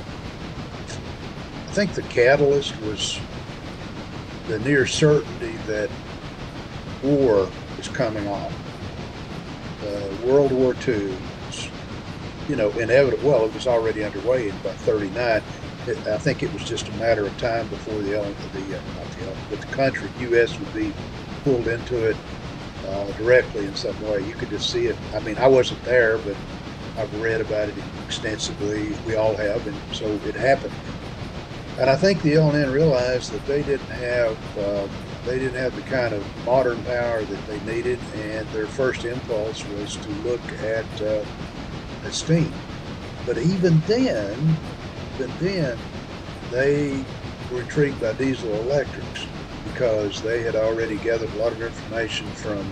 catalyst was the near certainty that war was coming on. World War II. Inevitable. Well, it was already underway in about 39. I think it was just a matter of time before the country, U.S. would be pulled into it directly in some way. You could just see it. I mean, I wasn't there, but I've read about it extensively. We all have, and so it happened. And I think the L&N realized that they didn't have the kind of modern power that they needed, and their first impulse was to look at steam. But even then, they were intrigued by diesel electrics because they had already gathered a lot of information from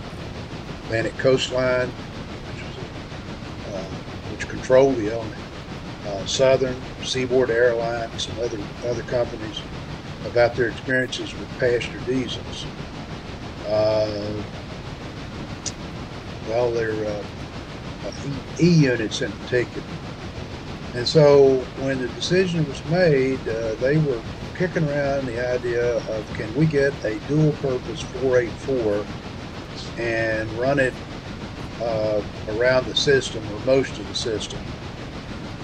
Atlantic Coastline, which controlled the L&N, Southern, Seaboard Airlines, and other companies about their experiences with passenger diesels. Their E-units in particular. And so when the decision was made, they were kicking around the idea of, can we get a dual purpose 484 and run it around the system, or most of the system.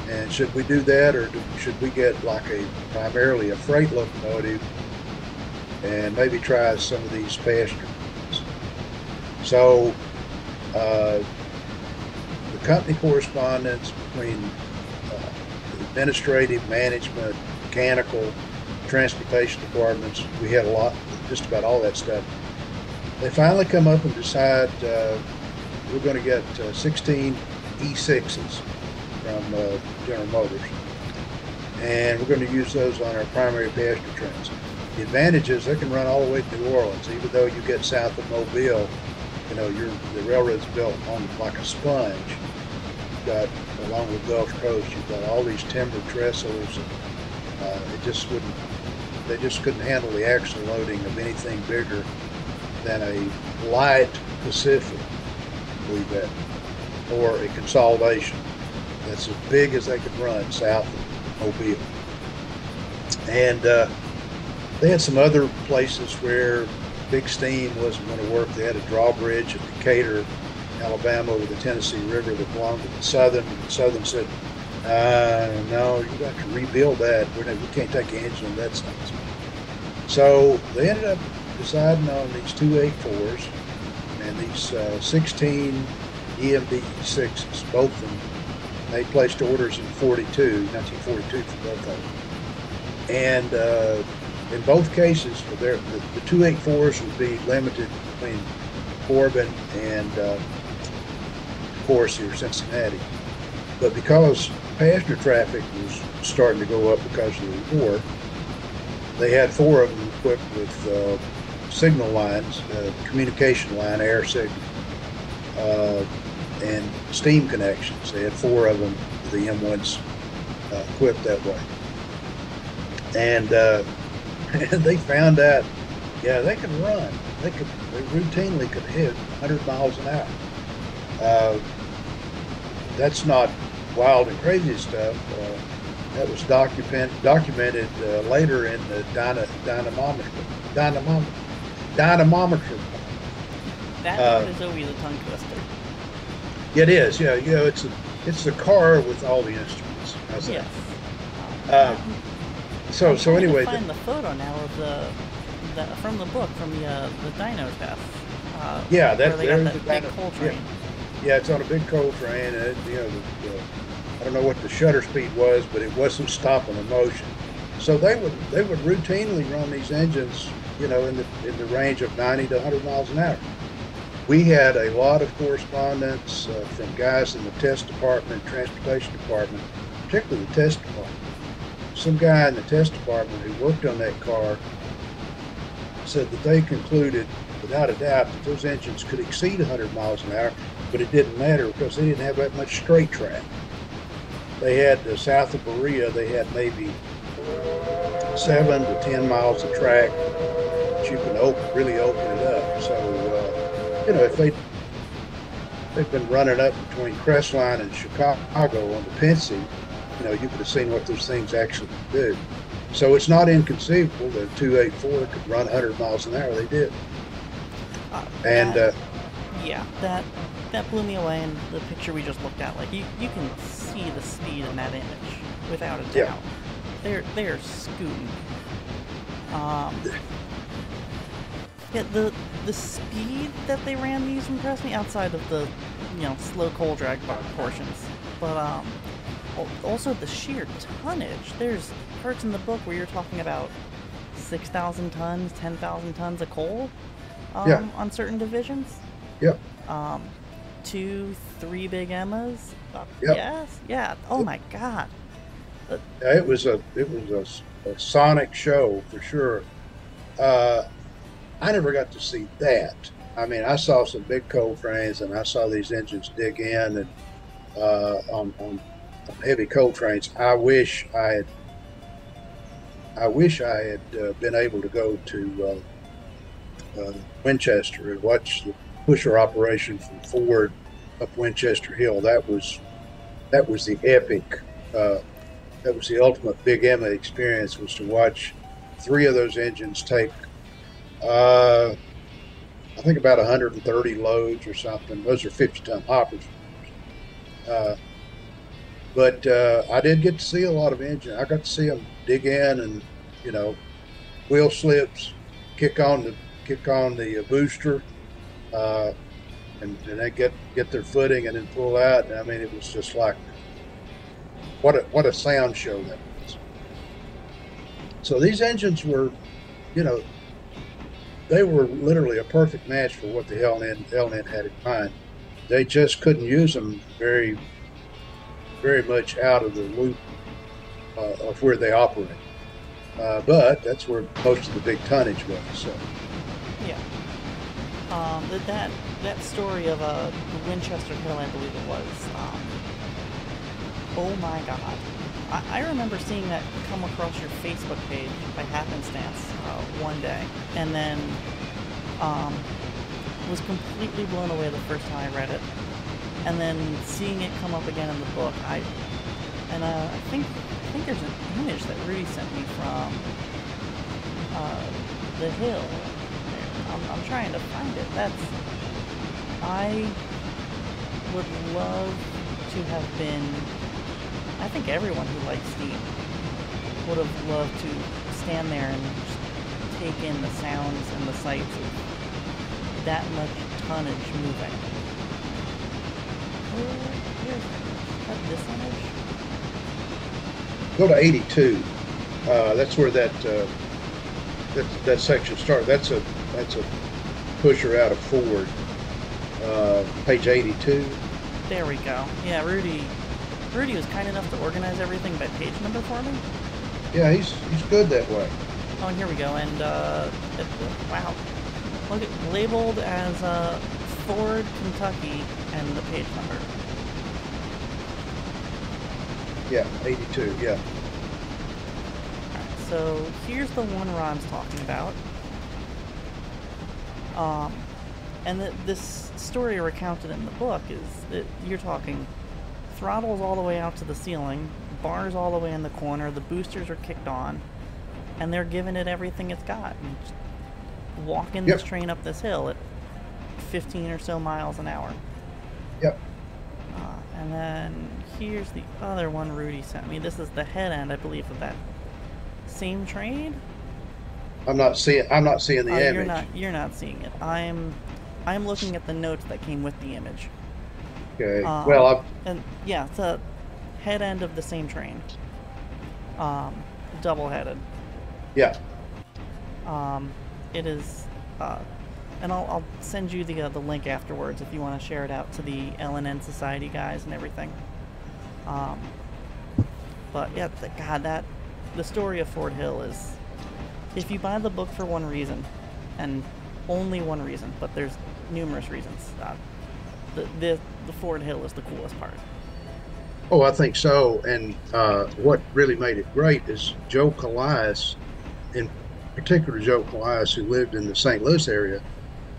And should we do that, or should we get like primarily a freight locomotive and maybe try some of these passenger ones? So the company correspondence between administrative, management, mechanical, transportation departments, we had a lot, just about all that stuff. They finally come up and decide we're going to get 16 E6s from General Motors, and we're going to use those on our primary passenger trains. The advantage is they can run all the way to New Orleans, even though you get south of Mobile. You know, the railroad's built on like a sponge. You've got along the Gulf Coast, you've got all these timber trestles, and they just couldn't handle the axle loading of anything bigger than a light Pacific, believe that, or a consolidation. That's as big as they could run south of Mobile. And they had some other places where big steam wasn't going to work. They had a drawbridge at Decatur, Alabama, over the Tennessee River that belonged to the Southern. And the Southern said, no, you got to rebuild that. We can't take the engine on that stuff. So they ended up deciding on these 284s and these 16 EMD 6s, both of them. They placed orders in 1942 for both of them. And in both cases, the 284s would be limited between Corbin and, of course, here Cincinnati. But because passenger traffic was starting to go up because of the war, they had 4 of them equipped with signal lines, communication line, air signal, and steam connections. They had 4 of them, the M1s, equipped that way. And they found out, yeah, they could run. They routinely could hit 100 miles an hour. That's not wild and crazy stuff. That was documented later in the dynamometer. That is always a tongue twister. It is, yeah. You know, it's the car with all the instruments. How's that? Yes. So anyway, find the photo now of the from the book from the dyno test. Yeah, there's the big coal train. Yeah, it's on a big coal train, and I don't know what the shutter speed was, but it wasn't stopping the motion. So they would routinely run these engines, in the range of 90 to 100 miles an hour. We had a lot of correspondence from guys in the test department, transportation department, particularly the test department. Some guy in the test department who worked on that car said that they concluded, without a doubt, that those engines could exceed 100 miles an hour, but it didn't matter because they didn't have that much straight track. They had south of Berea, they had maybe 7 to 10 miles of track that you can really open it up. So, if they've been running up between Crestline and Chicago on the Pennsy, you could have seen what those things actually do. So it's not inconceivable that 284 could run 100 miles an hour. They did. That blew me away in the picture we just looked at. Like you can see the speed in that image without a doubt. They're scooting. The speed that they ran these impressed me outside of the slow coal drag portions, but also the sheer tonnage. There's parts in the book where you're talking about 6,000 tons, 10,000 tons of coal on certain divisions. Yep. 2, 3 Big Emmas. Yep. Yes. Yeah. Oh my God. It was a sonic show for sure. I never got to see that. I mean, I saw some big coal trains, and I saw these engines dig in, and on heavy coal trains. I wish I had been able to go to Winchester and watch the pusher operation from Ford up Winchester Hill. That was the epic. That was the ultimate Big Emma experience. Was to watch 3 of those engines take I think about 130 loads or something. Those are 50-ton hoppers. Uh, but I did get to see a lot of engine. I got to see them dig in and, you know, wheel slips, kick on the booster, uh, and they get their footing and then pull out. And I mean, it was just like what a sound show that was. So these engines were, you know, they were literally a perfect match for what the L&N had in mind. They just couldn't use them very much out of the loop of where they operate. But that's where most of the big tonnage was. So. Yeah. That story of the Winchester Hill, I believe it was. Oh my God. I remember seeing that come across your Facebook page by happenstance one day, and then was completely blown away the first time I read it, and then seeing it come up again in the book. I think there's an image that Rudy sent me from the hill. I'm trying to find it. I would love to have been. I think everyone who likes steam would have loved to stand there and just take in the sounds and the sights of that much tonnage moving. Here's this image. Go to 82. That's where that section starts. That's a pusher out of Ford. Page 82. There we go. Yeah, Rudy was kind enough to organize everything by page number for me. Yeah, he's good that way. Oh, and here we go. And wow, look at labeled as Ford, Kentucky, and the page number. Yeah, 82. Yeah. Alright, so here's the one Ron's talking about. And this story recounted in the book is that you're talking throttles all the way out to the ceiling, bars all the way in the corner, the boosters are kicked on, and they're giving it everything it's got. And just walking this train up this hill at 15 or so miles an hour. Yep. And then here's the other one Rudy sent me. This is the head end, I believe, of that same train. I'm not seeing the image. You're not seeing it. I'm looking at the notes that came with the image. Okay. And yeah, it's a head end of the same train. Double-headed. Yeah. It is, and I'll send you the link afterwards if you want to share it out to the L&N Society guys and everything. But yeah, the story of Ford Hill is, if you buy the book for one reason, and only one reason, but there's numerous reasons, the Ford Hill is the coolest part. Oh, I think so. And what really made it great is Joe Callias, in particular Joe Callias, who lived in the St. Louis area,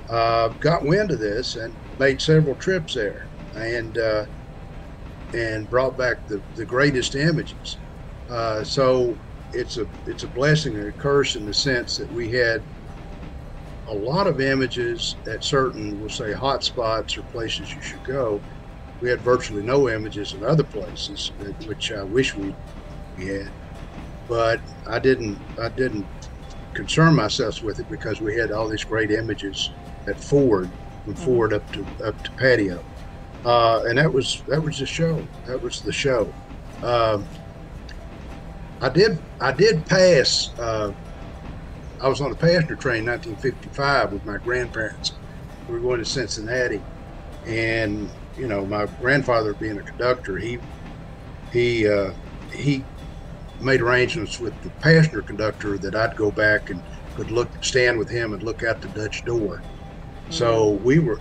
got wind of this and made several trips there, and brought back the greatest images. So it's a blessing and a curse in the sense that we had a lot of images at certain, we'll say, hot spots or places you should go. We had virtually no images in other places, which I wish we had. But I didn't concern myself with it because we had all these great images at Ford, from Ford up to Patio, and that was the show. That was the show. I did pass. I was on a passenger train in 1955 with my grandparents. We were going to Cincinnati, and you know, my grandfather being a conductor, he made arrangements with the passenger conductor that I'd go back and could stand with him and look out the Dutch door. So we were.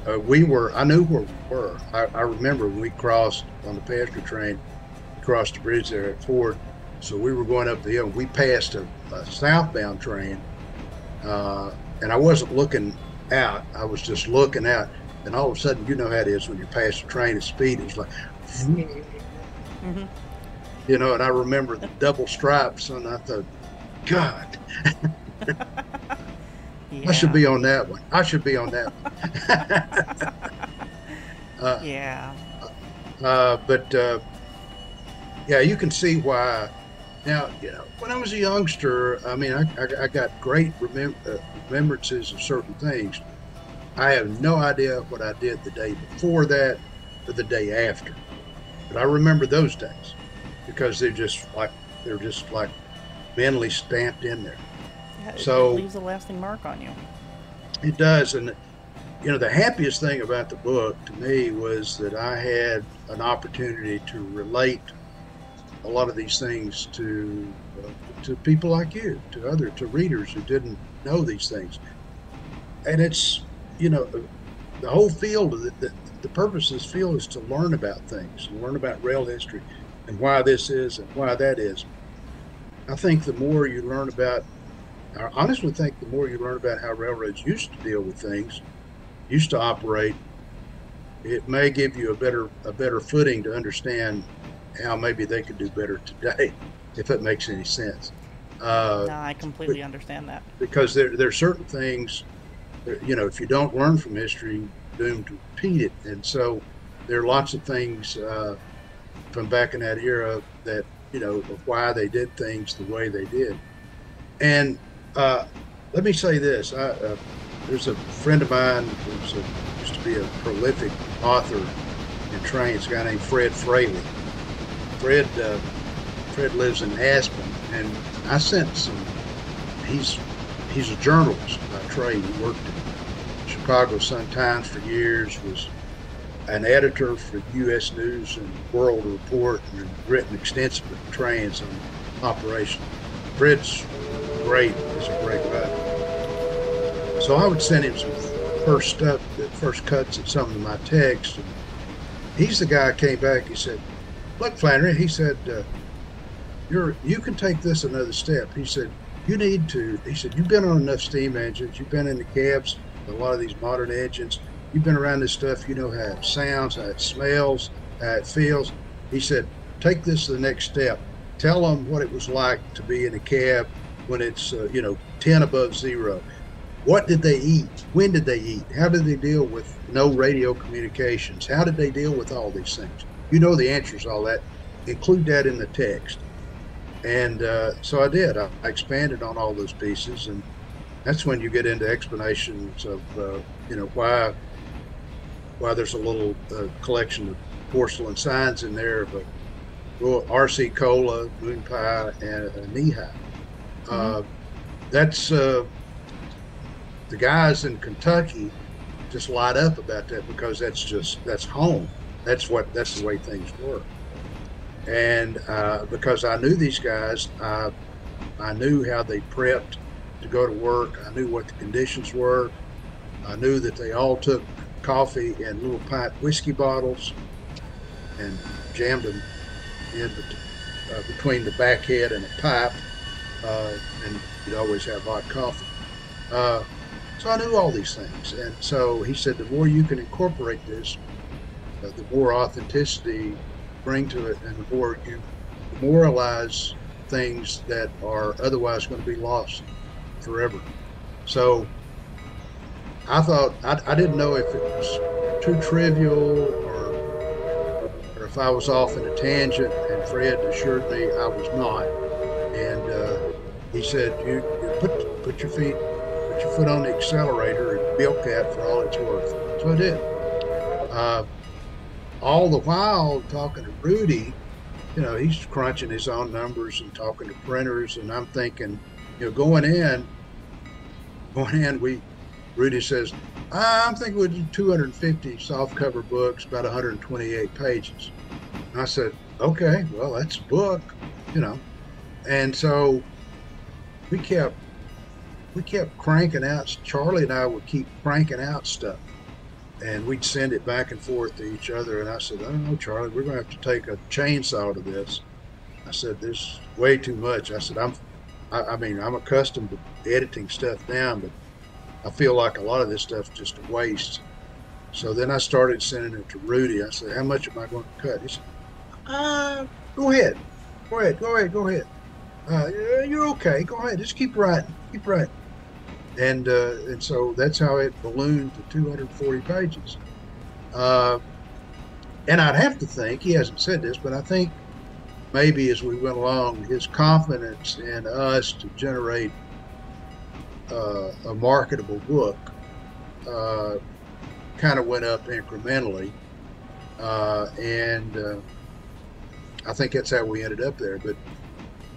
I knew where we were. I remember when we crossed on the passenger train, crossed the bridge there at Ford. So we were going up the hill. We passed a southbound train, and I wasn't looking out. I was just looking out. And all of a sudden, you know how it is when you pass a train at speed. It's like, you know. And I remember the double stripes, and I thought, God. I should Yeah. be on that one. I should be on that one. Yeah. But yeah, you can see why. Now, when I was a youngster, I mean, I got great remembrances of certain things. I have no idea what I did the day before that or the day after, but I remember those days because they're just like mentally stamped in there. Yeah, it So leaves a lasting mark on you. it does, and the happiest thing about the book to me was that I had an opportunity to relate a lot of these things to people like you, to readers who didn't know these things. And it's the whole field of the purpose of this field is to learn about things, learn about rail history, and why this is and why that is. I think the more you learn about, I honestly think the more you learn about how railroads used to deal with things, used to operate, it may give you a better footing to understand how maybe they could do better today, if that makes any sense. No, I completely understand that. Because there are certain things, if you don't learn from history, you're doomed to repeat it. And so there are lots of things from back in that era that, of why they did things the way they did. And let me say this. There's a friend of mine who used to be a prolific author in trains, a guy named Fred Fraley. Fred lives in Aspen, and I sent some. He's a journalist by trade. He worked at Chicago Sun-Times for years. Was an editor for U.S. News and World Report, and written extensively on trains on operation. Fred's great. He's a great writer. So I would send him some first cuts of some of my texts. And he's the guy who came back. He said, "Look, Flanary," he said, you can take this another step. He said, you've been on enough steam engines, you've been in the cabs, a lot of these modern engines, you've been around this stuff, you know how it sounds, how it smells, how it feels. He said, take this to the next step. Tell them what it was like to be in a cab when it's 10 above zero. What did they eat? When did they eat? How did they deal with no radio communications? How did they deal with all these things? You know the answers to all that. Include that in the text. And so I did. I expanded on all those pieces, and that's when you get into explanations of why there's a little collection of porcelain signs in there, but RC Cola, Moon Pie, and Knee High. Mm-hmm. That's the guys in Kentucky just light up about that because that's home. That's the way things work. And because I knew these guys, I knew how they prepped to go to work. I knew what the conditions were. I knew that they all took coffee in little pint whiskey bottles and jammed them in between the back head and a pipe, and you'd always have hot coffee. So I knew all these things. And so he said, the more you can incorporate this, the more authenticity bring to it, and the more you memorialize things that are otherwise going to be lost forever. So I thought, I didn't know if it was too trivial or if I was off in a tangent, and Fred assured me I was not. And he said, you put your foot on the accelerator and milk that for all it's worth. So I did. All the while talking to Rudy, he's crunching his own numbers and talking to printers, and I'm thinking, going in, Rudy says, I'm thinking we'll do 250 softcover books, about 128 pages. And I said, okay, well, that's a book, And so we kept cranking out. Charlie and I would keep cranking out stuff, and we'd send it back and forth to each other. And I said, I don't know, Charlie, we're going to have to take a chainsaw to this. I said, there's way too much. I said, I'm accustomed to editing stuff down, but I feel like a lot of this stuff's just a waste. So then I started sending it to Rudy. I said, how much am I going to cut? He said, go ahead. You're okay. Go ahead. Just keep writing. And so that's how it ballooned to 240 pages. Uh, and I'd have to think, he hasn't said this, but I think maybe as we went along, his confidence in us to generate a marketable book kind of went up incrementally. And I think that's how we ended up there. But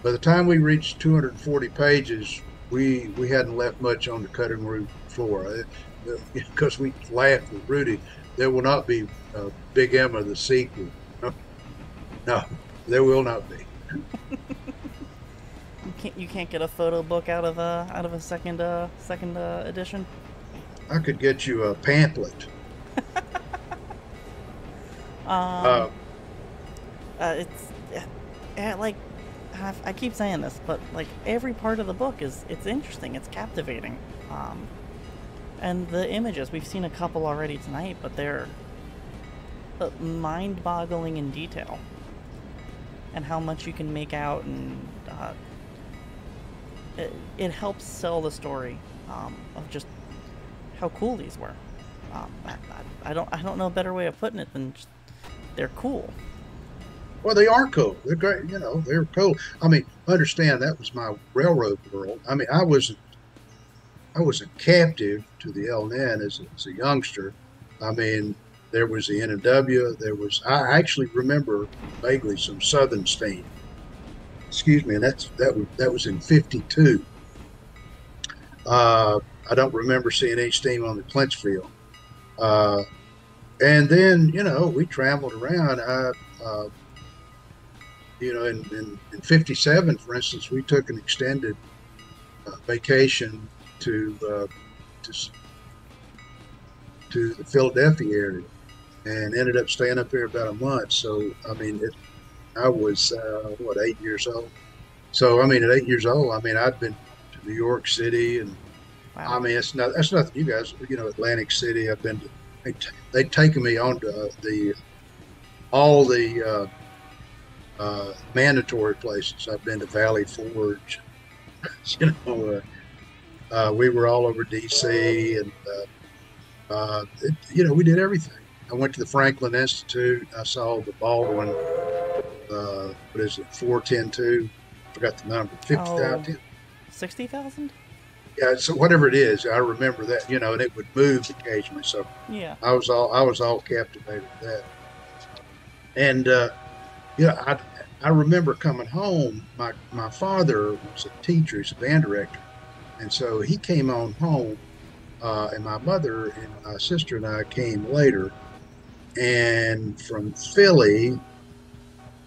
by the time we reached 240 pages, we hadn't left much on the cutting room floor. Because we laughed with Rudy, there will not be Big Emma the sequel. No, there will not be. You can't get a photo book out of a second edition. I could get you a pamphlet. It's like I keep saying this, but like every part of the book it's interesting, it's captivating, and the images, we've seen a couple already tonight, but they're mind-boggling in detail, and how much you can make out, and it helps sell the story of just how cool these were. I don't know a better way of putting it than just, they're cool. Well, they are cool. They're great. They're cool. I mean, understand that was my railroad world. I mean, I was a captive to the L&N as a youngster. I mean, there was the N&W. I actually remember vaguely some Southern steam. Excuse me, and that was in '52. I don't remember seeing any steam on the Clinchfield. And then, we traveled around. In '57, for instance, we took an extended vacation to the Philadelphia area and ended up staying up there about a month. So, I mean, I was, 8 years old. So, I mean, at 8 years old, I mean, I'd been to New York City, and wow. I mean, that's nothing you guys, Atlantic City. I've been to, they'd taken me on to all the mandatory places. I've been to Valley Forge. We were all over D.C. and we did everything. I went to the Franklin Institute. I saw the Baldwin. What is it? 410-2. Forgot the number. 50,000. 60,000. Yeah, so whatever it is, I remember that. And it would move occasionally. So yeah, I was all captivated with that. And I remember coming home. My father was a teacher. He's a band director, and so he came on home. And my mother and my sister and I came later. And from Philly,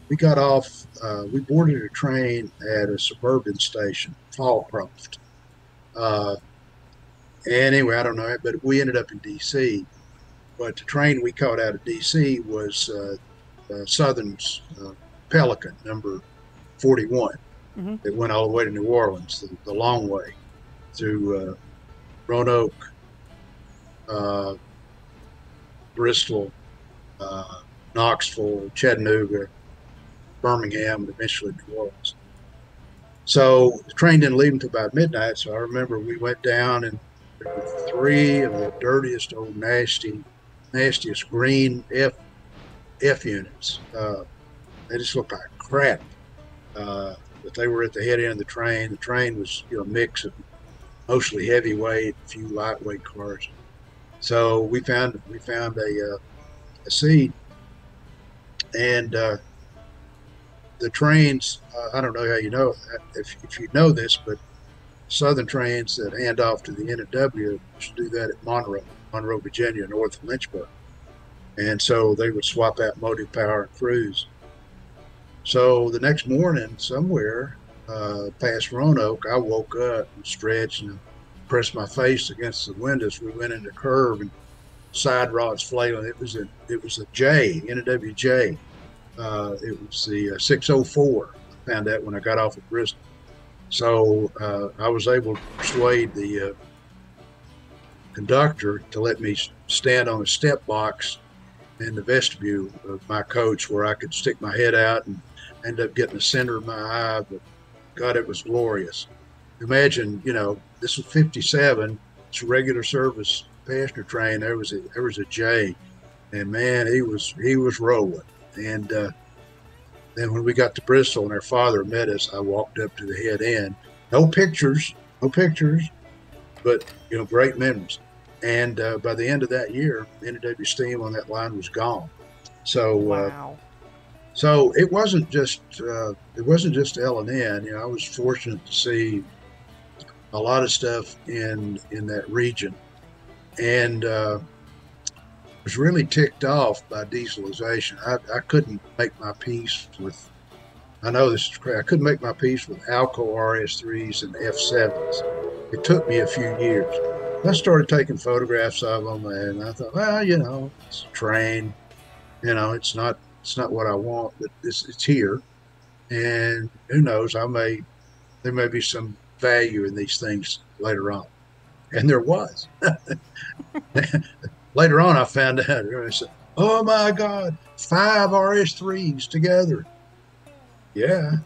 we got off. We boarded a train at a suburban station, Fallcroft. Anyway, I don't know, but we ended up in D.C. But the train we caught out of D.C. was Southern's Pelican, number 41. Mm-hmm. It went all the way to New Orleans, the long way, through Roanoke, Bristol, Knoxville, Chattanooga, Birmingham, and eventually New Orleans. So the train didn't leave until about midnight. So I remember we went down, and there were 3 of the dirtiest, old, nastiest green F units. They just looked like crap. But they were at the head end of the train. The train was a mix of mostly heavyweight, a few lightweight cars. So we found a seat, and the trains, I don't know how you know if you know this, but Southern trains that hand off to the N&W should do that at Monroe, Virginia, north of Lynchburg. And so they would swap out motive power and crews. So the next morning, somewhere past Roanoke, I woke up and stretched and pressed my face against the windows. We went into curve and side rods flailing. It was a J, N&W J. It was the 604. I found that when I got off at Bristol. So I was able to persuade the conductor to let me stand on a step box in the vestibule of my coach, where I could stick my head out and end up getting the center of my eye. But God, it was glorious. Imagine, this was 57. It's a regular service passenger train. There was a J, and man, he was rolling. And then when we got to Bristol and her father met us, I walked up to the head end. No pictures, but great memories. And by the end of that year, NW Steam on that line was gone. So wow. So it wasn't just L&N. I was fortunate to see a lot of stuff in that region, and was really ticked off by dieselization. I couldn't make my peace with. I know this is crazy. I couldn't make my peace with Alco RS3s and F7s. It took me a few years. I started taking photographs of them, and I thought, well, it's a train. It's not what I want, but it's here, and who knows? There may be some value in these things later on, and there was. Later on, I found out. I said, "Oh my God, 5 RS3s together." Yeah,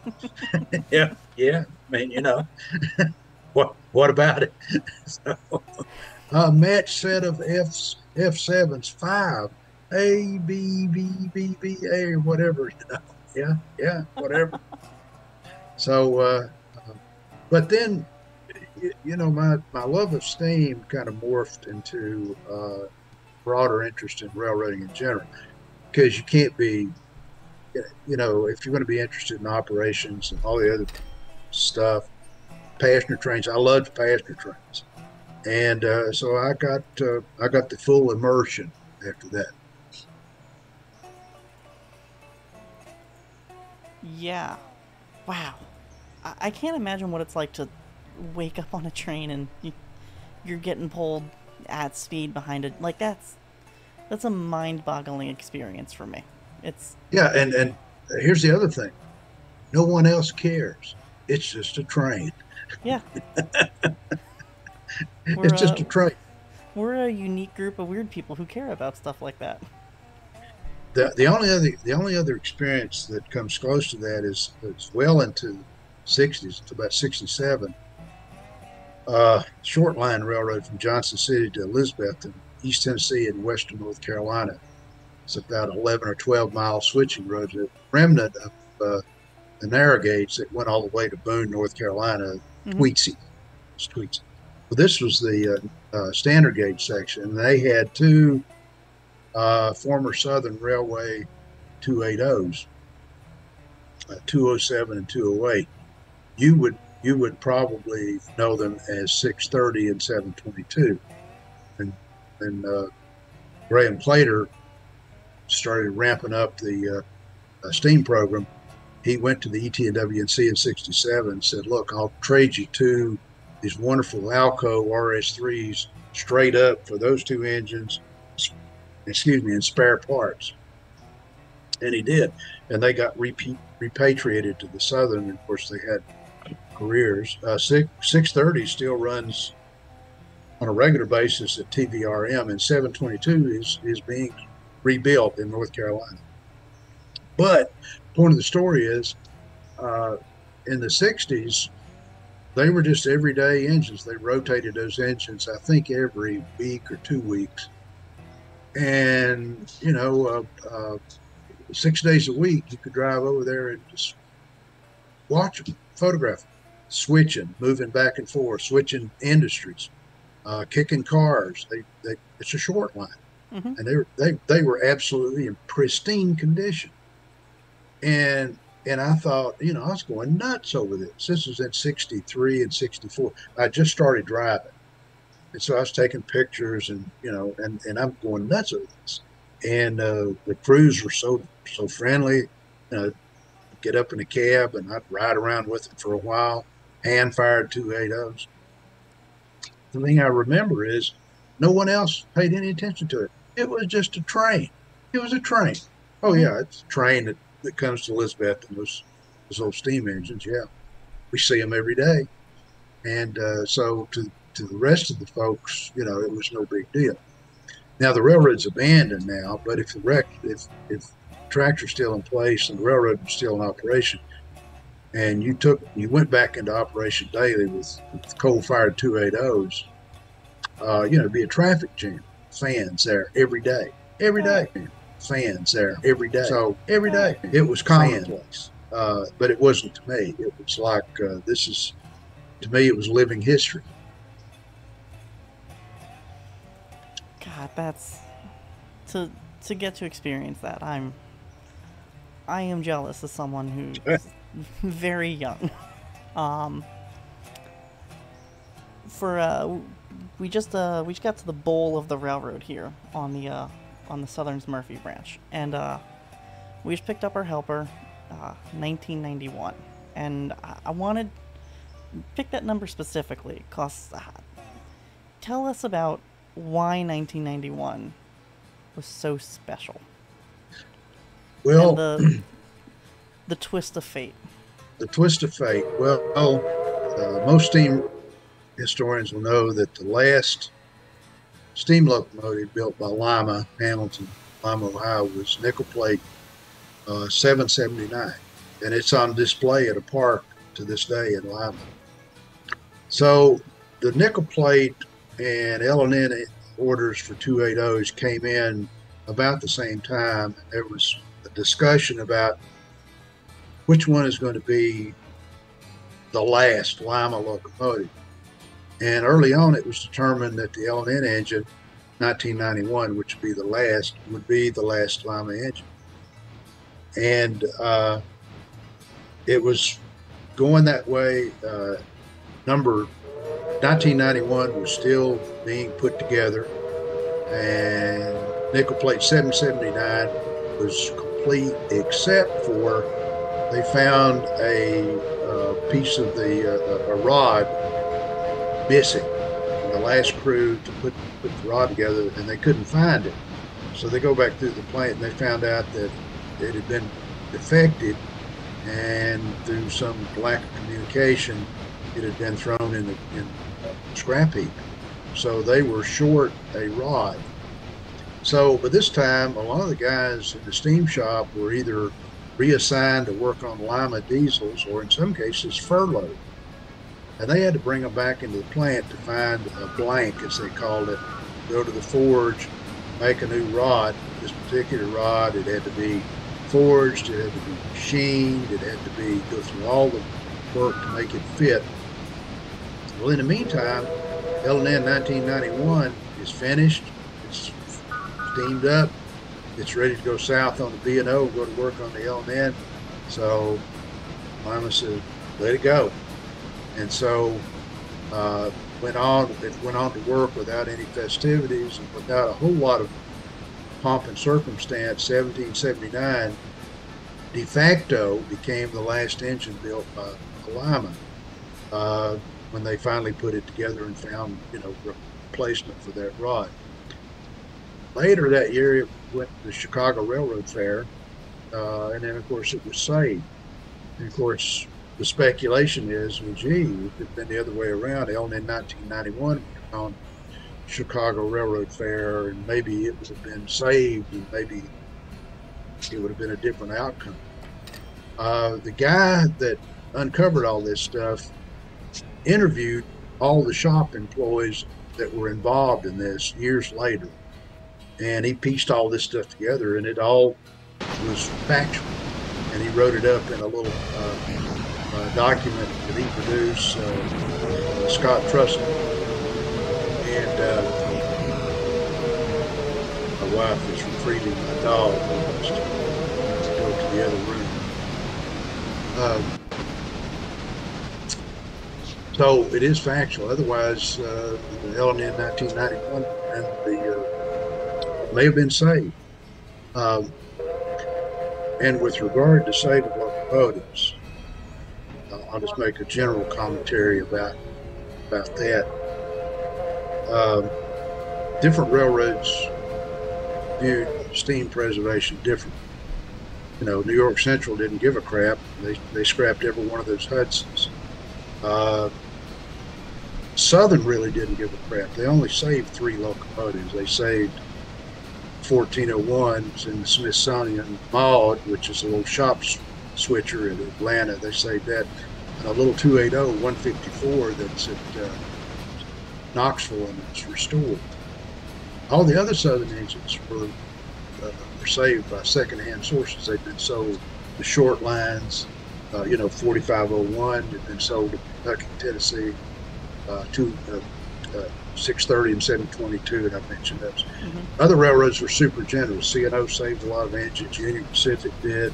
yeah. I mean, what about it? So, a match set of F7s, 5. A, B, B, B, B, A, or whatever, Yeah, whatever. So, but then, my love of steam kind of morphed into broader interest in railroading in general, because you can't be, if you're going to be interested in operations and all the other stuff, passenger trains. I loved passenger trains, and so I got the full immersion after that. Yeah. Wow. I can't imagine what it's like to wake up on a train and you're getting pulled at speed behind it. Like, that's a mind-boggling experience for me. Yeah, and here's the other thing. No one else cares. It's just a train. Yeah. It's just a train. We're a unique group of weird people who care about stuff like that. The only other experience that comes close to that is well into the 60s, to about 67. Short line railroad from Johnson City to Elizabeth in East Tennessee and Western North Carolina. It's about 11 or 12 mile switching roads. A remnant of the narrow gauge that went all the way to Boone, North Carolina, Tweetsie. Well, this was the standard gauge section, and they had two former Southern Railway 280s, 207 and 208. You would probably know them as 630 and 722. And Graham Plater started ramping up the steam program. He went to the ET&WNC in 67 and said, "Look, I'll trade you two these wonderful Alco RS3s straight up for those two engines, and spare parts." And he did. And they got repatriated to the Southern. And of course, they had careers. 630 still runs on a regular basis at TVRM, and 722 is being rebuilt in North Carolina. But the point of the story is, in the 60s, they were just everyday engines. They rotated those engines, I think, every week or 2 weeks. And, 6 days a week, you could drive over there and just watch them, photograph them, switching, moving back and forth, switching industries, kicking cars. It's a short line. And they were absolutely in pristine condition. And I thought, I was going nuts over this. This was in 63 and 64. I just started driving. And so I was taking pictures and I'm going nuts over this. And the crews were so friendly. Get up in a cab and I'd ride around with them for a while, hand-fired 280s. The thing I remember is no one else paid any attention to it. It was just a train. It was a train. Oh, yeah, it's a train that comes to Elizabeth and those old steam engines, yeah. We see them every day. And so to the rest of the folks, it was no big deal. Now, the railroad's abandoned now, but if the tracks are still in place and the railroad is still in operation, and you went back into operation daily with coal-fired 280s, it'd be a traffic jam. Fans there every day, fans there every day. So every day it was commonplace, but it wasn't to me. It was like to me, it was living history. God, that's to get to experience that. I am jealous of someone who's very young. We just got to the bowl of the railroad here on the Southern's Murphy branch, and we just picked up our helper, 1991, and I wanted to pick that number specifically because tell us about why 1991 was so special. Well, and the twist of fate. The twist of fate. Well, most steam historians will know that the last steam locomotive built by Lima, Hamilton, Lima, Ohio, was nickel plate 779, and it's on display at a park to this day in Lima. So the nickel plate and L&N orders for 280s came in about the same time. There was a discussion about which one is going to be the last Lima locomotive. And early on, it was determined that the L&N engine, 1991, which would be the last Lima engine. And it was going that way. Number 1991 was still being put together, and nickel plate 779 was complete, except for they found a piece of a rod missing. And the last crew to put the rod together, and they couldn't find it. So they go back through the plant, and they found out that it had been defected, and through some lack of communication, it had been thrown in scrap heap. So they were short a rod. So by this time, a lot of the guys in the steam shop were either reassigned to work on Lima diesels, or in some cases furloughed. And they had to bring them back into the plant to find a blank, as they called it, go to the forge, make a new rod. This particular rod, it had to be forged, it had to be machined, it had to go through all the work to make it fit. Well, in the meantime, L&N 1991 is finished, it's steamed up, it's ready to go south on the B&O and go to work on the L&N. So Lima said, let it go. And so it went on to work without any festivities and without a whole lot of pomp and circumstance. 1779 de facto became the last engine built by Lima when they finally put it together and found replacement for that rod. Later that year, it went to the Chicago Railroad Fair, and then of course it was saved. And of course, the speculation is, well, gee, it could have been the other way around. L&N 1991 on Chicago Railroad Fair, and maybe it would have been saved, and maybe it would have been a different outcome. The guy that uncovered all this stuff interviewed all the shop employees that were involved in this years later, and he pieced all this stuff together, and it all was factual, and he wrote it up in a little document that he produced, Scott Trussell, and my wife is retrieving my dog almost to go to the other room. So it is factual. Otherwise, the L&N 1991 and may have been saved. And with regard to saving locomotives, I'll just make a general commentary about that. Different railroads viewed steam preservation differently. New York Central didn't give a crap. They scrapped every one of those Hudsons. Southern really didn't give a crap. They only saved 3 locomotives. They saved 1401s in the Smithsonian Maud, which is a little shop switcher in Atlanta. They saved that. And a little 280 154 that's at Knoxville, and it's restored. All the other Southern engines were saved by secondhand sources. They've been sold to short lines. 4501 had been sold to Kentucky, Tennessee, to 630 and 722, and I mentioned those. Other railroads were super generous. C&O saved a lot of engines. Union Pacific did.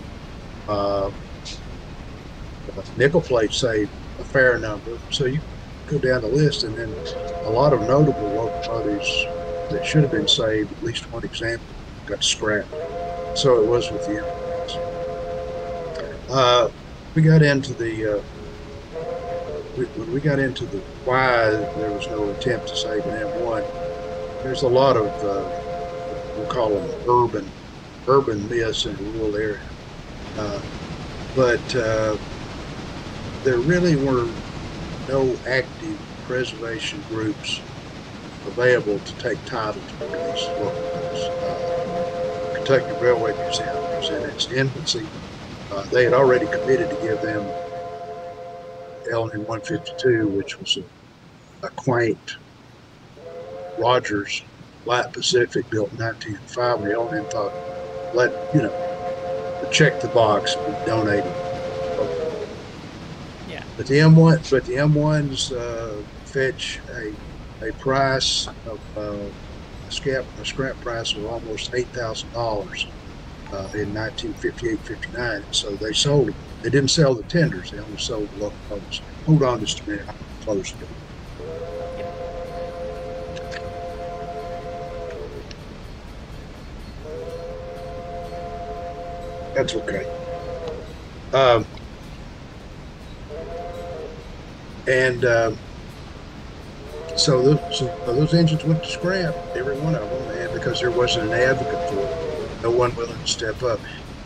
Nickel Plate saved a fair number. So you go down the list, and then a lot of notable locomotives that should have been saved, at least one example, got scrapped. So it was with the M1s. We got into the when we got into the why there was no attempt to save an M1. There's a lot of we'll call them urban myths in a rural area, but there really were no active preservation groups available to take title to these locomotives. Kentucky Railway Museum was in its infancy. They had already committed to give them L&N 152, which was a quaint Rogers Light Pacific built in 1905. And the L&N thought, check the box, we donated. Yeah. But the M1s fetch a price of a scrap price of almost $8,000 in 1958-59. So they sold them. They didn't sell the tenders. They only sold the locomotives. Hold on just a minute. I'm close to it. That's okay. So those engines went to scrap, every one of them, and because there wasn't an advocate for it, no one willing to step up.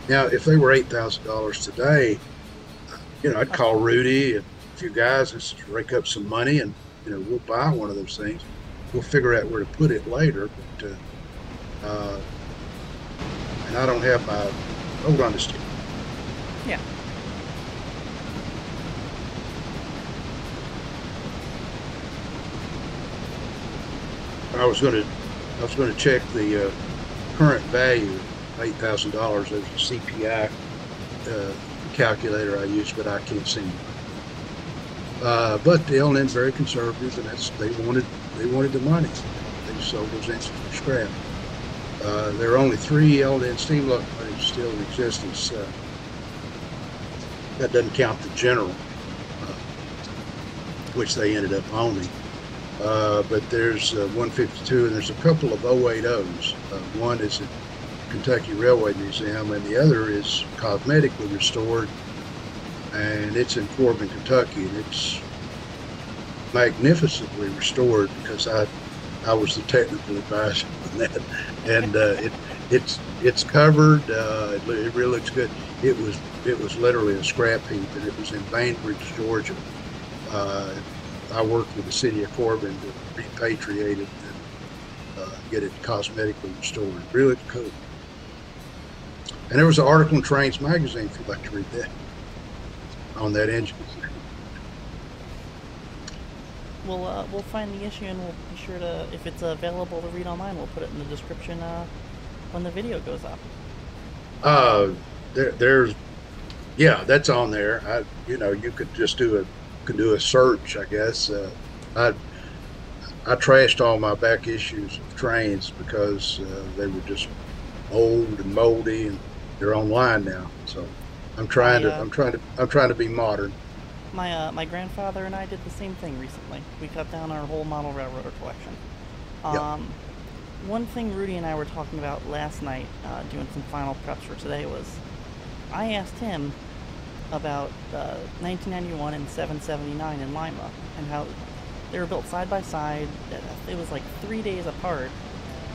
Now, if they were $8,000 today, I'd call Rudy and a few guys and rake up some money, and we'll buy one of those things. We'll figure out where to put it later. But and I don't have my hold on just a second. Yeah. I was going to check the current value of $8,000. There's a CPI calculator I use, but I can't see it. But the L&N's very conservative, and they wanted the money. They sold those engines for scrap. There are only 3 L&N steam locomotives still in existence. That doesn't count the General, which they ended up owning. But there's 152, and there's a couple of 080s. One is at Kentucky Railway Museum, and the other is cosmetically restored, and it's in Corbin, Kentucky, and it's magnificently restored because I was the technical advisor on that, and it's covered. It really looks good. It was literally a scrap heap, and it was in Bainbridge, Georgia. I worked with the city of Corbin to repatriate it and get it cosmetically restored. Really cool. And there was an article in Trains magazine, if you'd like to read that, on that engine. We'll find the issue, and we'll be sure to, if it's available to read online, we'll put it in the description when the video goes up. That's on there. You could just do a search, I guess. I trashed all my back issues of Trains because they were just old and moldy, and they're online now. So I'm trying to be modern. My grandfather and I did the same thing recently. We cut down our whole model railroader collection. One thing Rudy and I were talking about last night, doing some final preps for today, was I asked him about 1991 and 779 in Lima, and how they were built side by side. It was like 3 days apart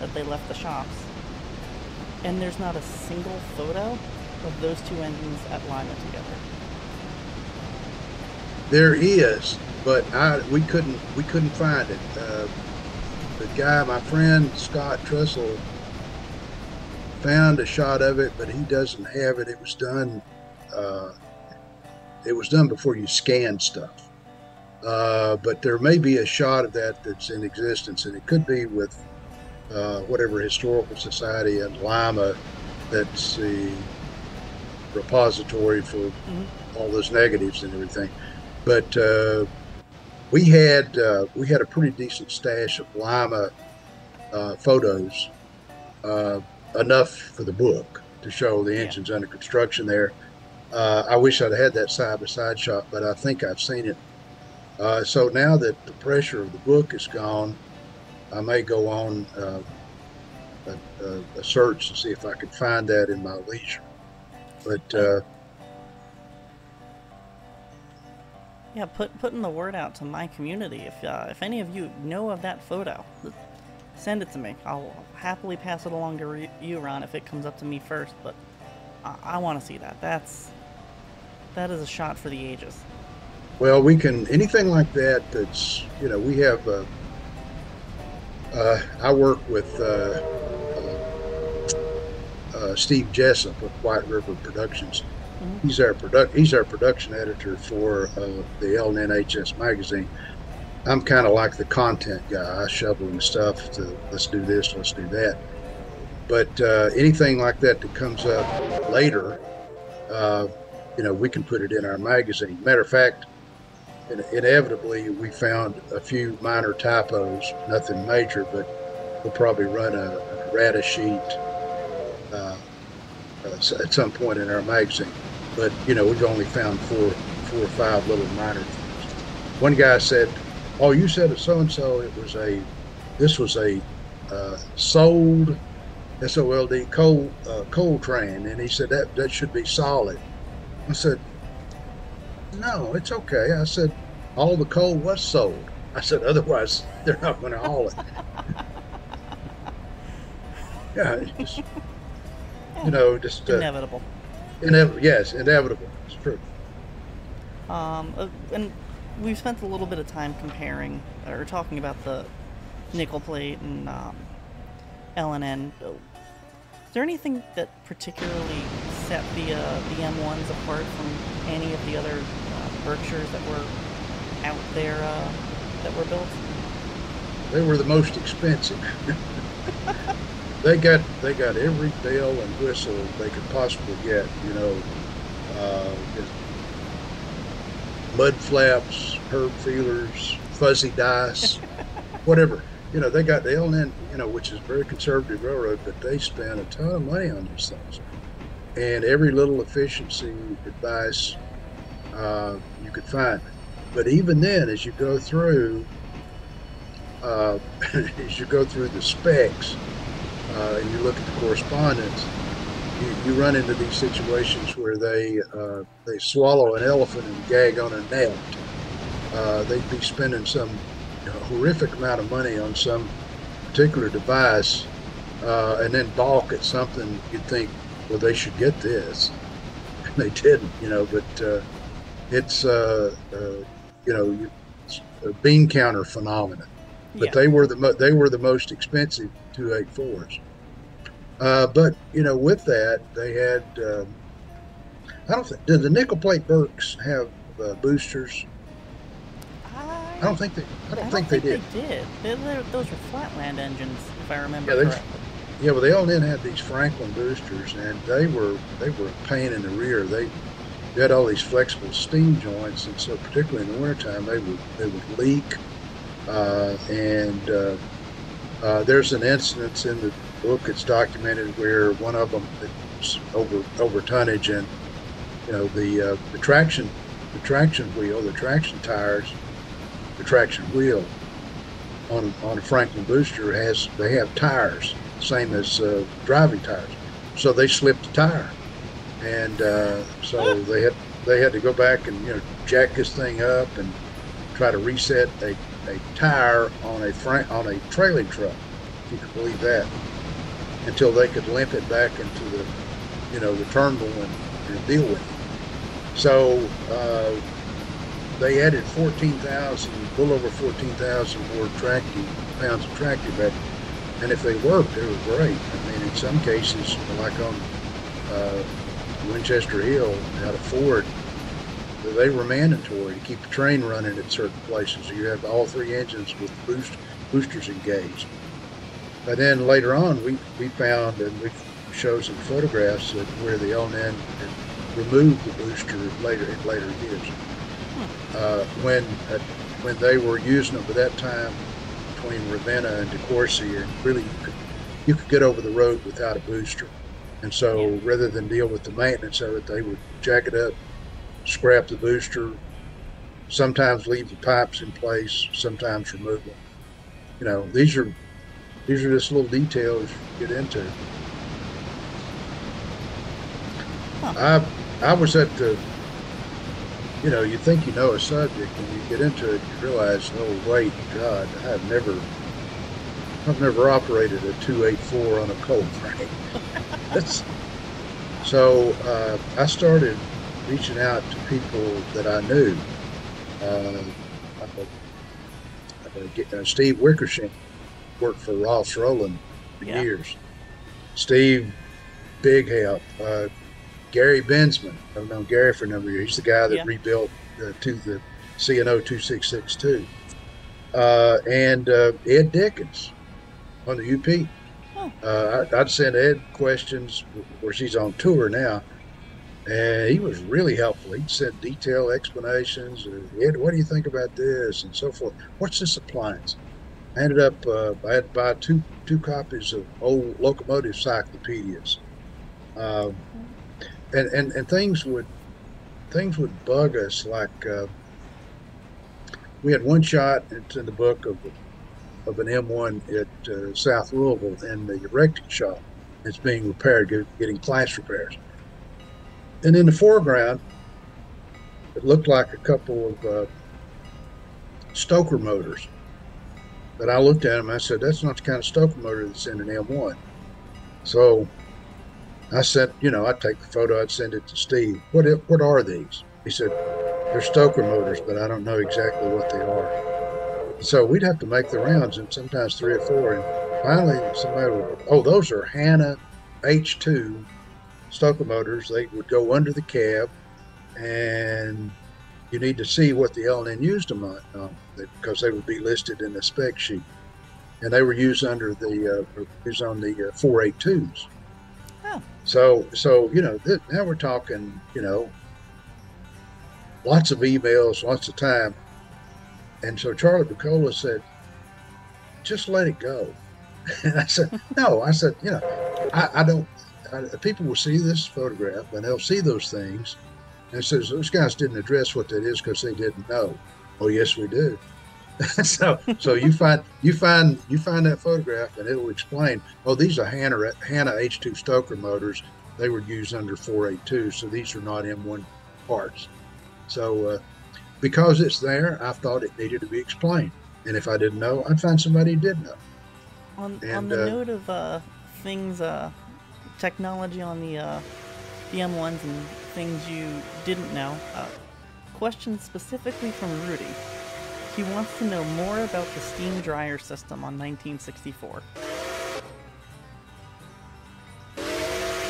that they left the shops, and there's not a single photo of those two engines at Lima together. There is, but we couldn't find it. The guy, my friend Scott Trussell, found a shot of it, but he doesn't have it. It was done it was done before you scanned stuff. But there may be a shot of that that's in existence, and it could be with whatever historical society in Lima that's the repository for all those negatives and everything. But we had a pretty decent stash of Lima photos, enough for the book to show the engines under construction there. I wish I'd had that side-by-side shot, but I think I've seen it. So now that the pressure of the book is gone, I may go on a search to see if I can find that in my leisure. But yeah, putting the word out to my community. If any of you know of that photo, send it to me. I'll happily pass it along to you, Ron, if it comes up to me first. But I want to see that. That is a shot for the ages. Well, we can, anything like that. That's, we have. I work with Steve Jessup of White River Productions. He's our production editor for the L&N HS magazine. I'm kind of like the content guy. I shovel him stuff to let's do this, let's do that. But anything like that comes up later, we can put it in our magazine. Matter of fact, inevitably we found a few minor typos, nothing major, but we'll probably run a errata sheet at some point in our magazine. But we've only found four or five little minor things. One guy said, "Oh, you said a so and so. This was a sold SOLD coal train," and he said that should be solid. I said, "No, it's okay." I said, "All the coal was sold." I said, "Otherwise, they're not going to haul it." Yeah, it's just inevitable. Yes, inevitable. It's true. And we've spent a little bit of time comparing or talking about the nickel plate and L&N. Is there anything that particularly set the M1s apart from any of the other Berkshires that were out there that were built? They were the most expensive. They got every bell and whistle they could possibly get. Mud flaps, herb feelers, fuzzy dice, whatever. They got the L&N, which is a very conservative railroad, but they spent a ton of money on these things. And every little efficiency advice you could find. But even then, as you go through the specs and you look at the correspondence, you run into these situations where they swallow an elephant and gag on a net. They'd be spending some horrific amount of money on some particular device and then balk at something. You'd think, well, they should get this. And they didn't, but it's a bean counter phenomenon. But they were the most expensive 284s. But with that, they had. I don't think did the nickel plate Berks have boosters? I don't think they did. They did. Those were Flatland engines, if I remember correctly. Yeah, well, they L&N had these Franklin boosters, and they were a pain in the rear. They had all these flexible steam joints, and so particularly in the wintertime, they would leak. There's an instance in the book that's documented where one of them was over tonnage, and the traction wheel, the traction tires, the traction wheel on a Franklin booster they have tires, same as driving tires. So they slipped a tire, and so they had to go back and jack this thing up and try to reset a tire on a trailing truck, if you can believe that, until they could limp it back into the terminal and deal with it. So they added 14,000, a little over 14,000 more pounds of tractive back, and if they worked, they were great. I mean, in some cases, like on Winchester Hill out of Ford, they were mandatory to keep the train running at certain places. You have all three engines with boosters engaged. But then later on, we found, and we showed some photographs of where the L&N had removed the booster in later years. When they were using them at that time between Ravenna and DeCourcy, and really you could get over the road without a booster. And so rather than deal with the maintenance of it, they would jack it up, scrap the booster, sometimes leave the pipes in place, sometimes remove them. You know, these are just little details you get into. I was at the, you know, you think you know a subject, and you get into it, you realize, oh wait, God, I've never operated a 284 on a coal frame. So I started reaching out to people that I knew. Steve Wickersham worked for Ross Rowland for years. Steve, big help. Gary Bensman, I've known Gary for a number of years. He's the guy that rebuilt the C&O 2662. And Ed Dickens on the UP. I'd send Ed questions. Of course, he's on tour now. And he was really helpful. He'd send detailed explanations. Ed, what do you think about this? And so forth. What's this appliance? I ended up, I had to buy two copies of old locomotive cyclopedias. And things would bug us, like we had one shot, it's in the book, of an M1 at South Louisville in the erecting shop. It's being repaired, getting class repairs. And in the foreground, it looked like a couple of stoker motors. But I looked at them and I said, that's not the kind of stoker motor that's in an M1. So I said, you know, I'd take the photo, I'd send it to Steve. What are these? He said, they're stoker motors, but I don't know exactly what they are. So we'd have to make the rounds, and sometimes 3 or 4. And finally, somebody would, oh, those are Hanna H2 stoker motors. They would go under the cab, and you need to see what the L&N used them on, because they would be listed in the spec sheet. And they were used under the on the 482s. Oh. So you know, now we're talking, you know, lots of emails, lots of time. And so Charlie Bucola said, just let it go. And I said, no. I said, you know, I don't. People will see this photograph and they'll see those things, and it says those guys didn't address what that is because they didn't know. Oh yes, we do. so you find that photograph and it'll explain. Oh, these are Hanna H2 stoker motors. They were used under 482, so these are not M1 parts. So because it's there, I thought it needed to be explained, and if I didn't know, I'd find somebody who did know. On the note of things. Technology on the M1s and things you didn't know. Question specifically from Rudy. He wants to know more about the steam dryer system on 1964.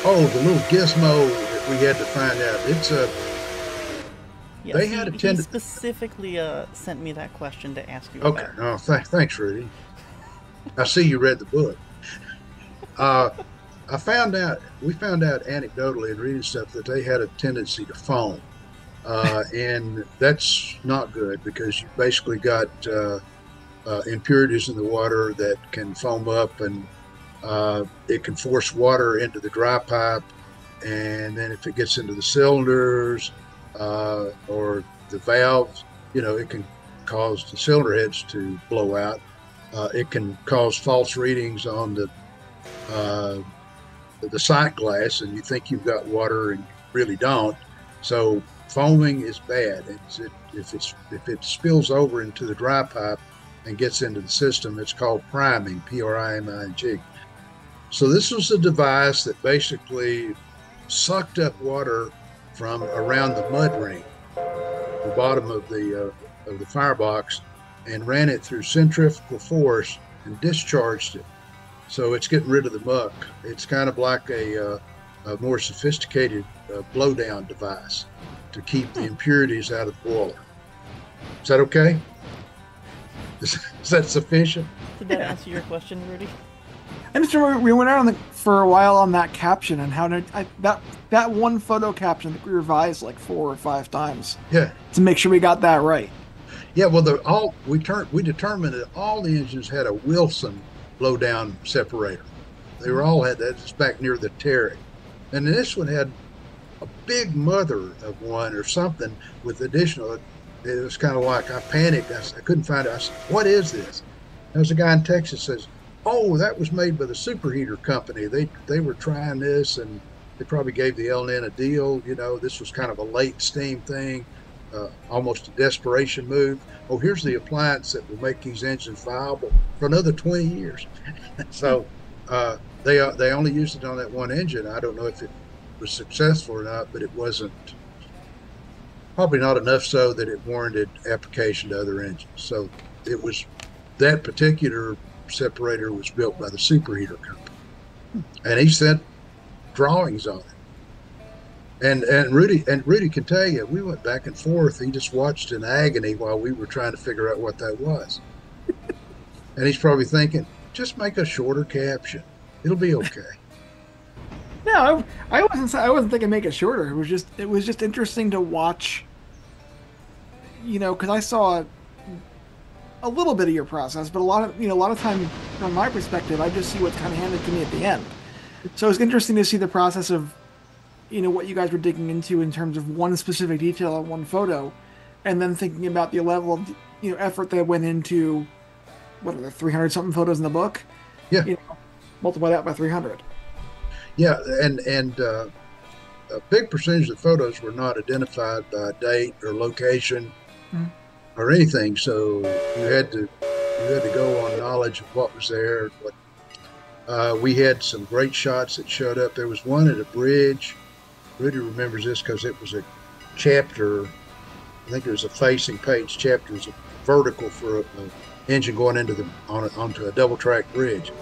Oh, the little gizmo that we had to find out. It's a. Yes, they had he specifically sent me that question to ask you about. Okay. Oh, thanks, Rudy. I see you read the book. we found out anecdotally in reading stuff that they had a tendency to foam. And that's not good, because you basically got impurities in the water that can foam up, and it can force water into the dry pipe. And then if it gets into the cylinders or the valves, you know, it can cause the cylinder heads to blow out. It can cause false readings on the sight glass, and you think you've got water and you really don't. So foaming is bad. If it spills over into the dry pipe and gets into the system, it's called priming, Priming. So this was a device that basically sucked up water from around the mud ring, the bottom of the firebox, and ran it through centrifugal force and discharged it. So it's getting rid of the muck. It's kind of like a a more sophisticated blowdown device to keep the impurities out of the boiler. Is that okay? Is that sufficient? Did that answer your question, Rudy? I just remember we went out for a while on that caption and how that one photo caption that we revised like 4 or 5 times. Yeah. To make sure we got that right. Yeah. Well, we determined that all the engines had a Wilson blowdown separator. They were all had that. It's back near the Terry, and this one had a big mother of one or something with additional. It was kind of like I panicked. I couldn't find it. I said, "What is this?" There was a guy in Texas says, "Oh, that was made by the superheater company. They were trying this, and they probably gave the L&N a deal. You know, this was kind of a late steam thing, almost a desperation move. Oh, here's the appliance that will make these engines viable for another 20 years." So they only used it on that one engine. I don't know if it was successful or not, but it wasn't. Probably not enough so that it warranted application to other engines. So it was that particular separator was built by the superheater company, and he sent drawings on it. And Rudy can tell you, we went back and forth. He just watched in agony while we were trying to figure out what that was. And he's probably thinking, just make a shorter caption. It'll be okay. No, I wasn't thinking make it shorter. It was just interesting to watch. You know, because I saw a little bit of your process, but a lot of time from my perspective, I just see what's kind of handed to me at the end. So it's interesting to see the process of, what you guys were digging into in terms of one specific detail on one photo, and then thinking about the level of effort that went into what are there 300 something photos in the book. Yeah. Multiply that by 300. Yeah, and a big percentage of the photos were not identified by date or location or anything. So you had to go on knowledge of what was there. We had some great shots that showed up. There was one at a bridge. Rudy remembers this because it was a chapter. I think it was a facing page chapter. It was a vertical for an engine going onto a double track bridge.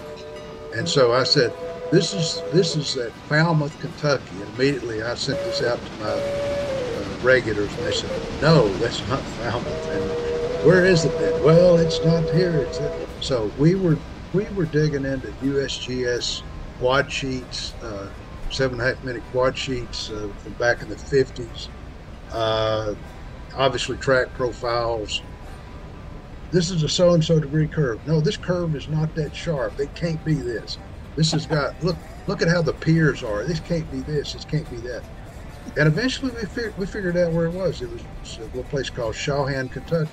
And so I said, This is at Falmouth, Kentucky. And immediately I sent this out to my regulars, and they said, "No, that's not Falmouth." And where is it then? Well, it's not here. So we were digging into USGS quad sheets, 7.5-minute quad sheets from back in the 50s. Obviously, track profiles. This is a so-and-so degree curve. No, this curve is not that sharp. It can't be this. This has got, look at how the piers are. This can't be this. This can't be that. And eventually we figured out where it was. It was a little place called Shawhan, Kentucky.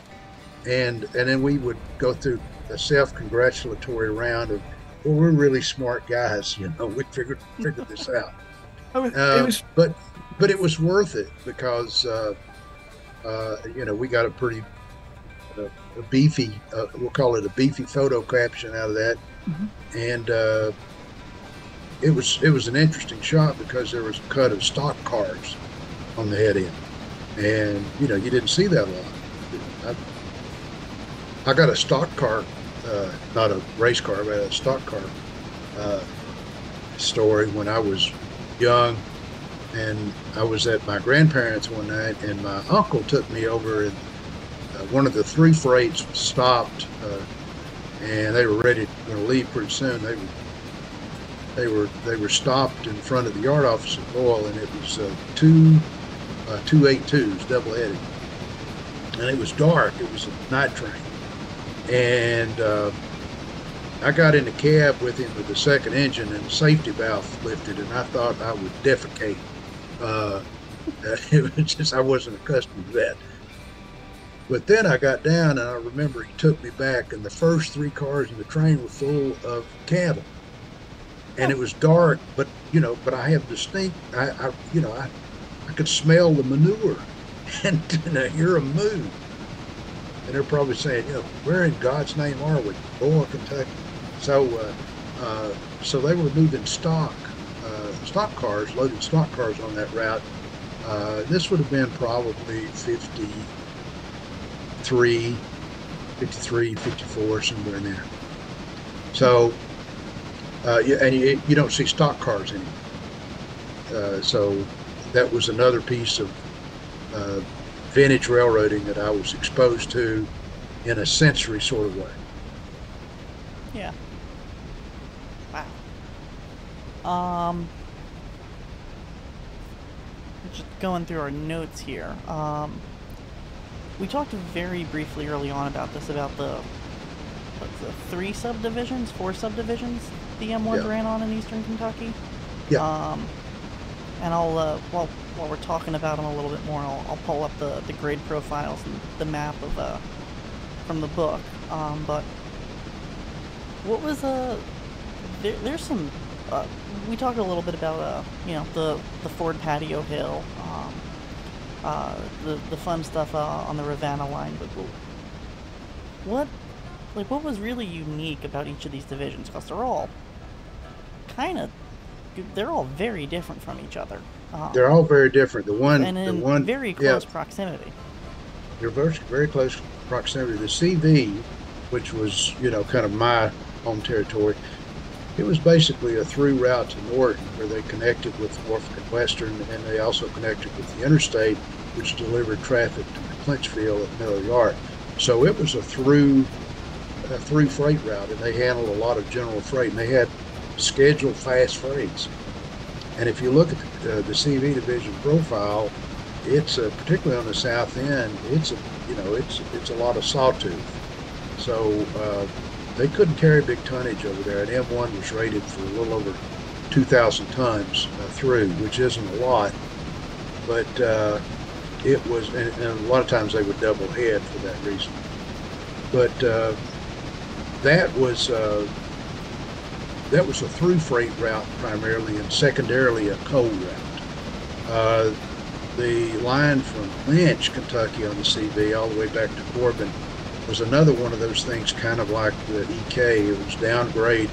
And then we would go through a self-congratulatory round of, well, we're really smart guys. We figured this out. But it was worth it because, we got a pretty a beefy, we'll call it a beefy photo caption out of that. Mm-hmm. And it was an interesting shot because there was a cut of stock cars on the head end, and you didn't see that a lot. I got a stock car, not a race car, but a stock car story when I was young, and I was at my grandparents' one night, and my uncle took me over, and one of the 3 freights was stopped, and they were ready to leave pretty soon. They were stopped in front of the yard office at Boyle, and it was 2 282s double-headed, and it was dark. It was a night train, and I got in the cab with him with the second engine, and the safety valve lifted, and I thought I would defecate. It was just, I wasn't accustomed to that. But then I got down, and I remember he took me back, and the first 3 cars in the train were full of cattle. And it was dark, but I have distinct. I could smell the manure, and I hear them move. And they're probably saying, where in God's name are we? Boyle, Kentucky. So they were moving stock cars, loaded stock cars on that route. This would have been probably 53, 54, somewhere in there. So. And you don't see stock cars anymore. So that was another piece of vintage railroading that I was exposed to in a sensory sort of way. Yeah. Wow. Just going through our notes here. We talked very briefly early on about this, about the 4 subdivisions the M1s ran on in eastern Kentucky. Yeah. And I'll while we're talking about them a little bit more, I'll pull up the grade profiles and the map of from the book. But what was there's some we talked a little bit about the Ford Patio Hill, the fun stuff on the Ravenna line. But what was really unique about each of these divisions? Because they're all very different from each other. They're all very different. The one very close proximity. They're very close proximity. The CV, which was kind of my home territory, it was basically a through route to Norton, where they connected with Norfolk and Western, and they also connected with the interstate, which delivered traffic to McClinchfield at Miller Yard. So it was a through freight route, and they handled a lot of general freight, and they had scheduled fast freights. And if you look at the CV division profile, it's particularly on the south end, it's a lot of sawtooth. So they couldn't carry big tonnage over there. An M1 was rated for a little over 2,000 tons through, which isn't a lot, but it was, and a lot of times they would double head for that reason. But that was a through freight route primarily, and secondarily a coal route. The line from Lynch, Kentucky on the CV all the way back to Corbin was another one of those things, kind of like the EK. It was downgrade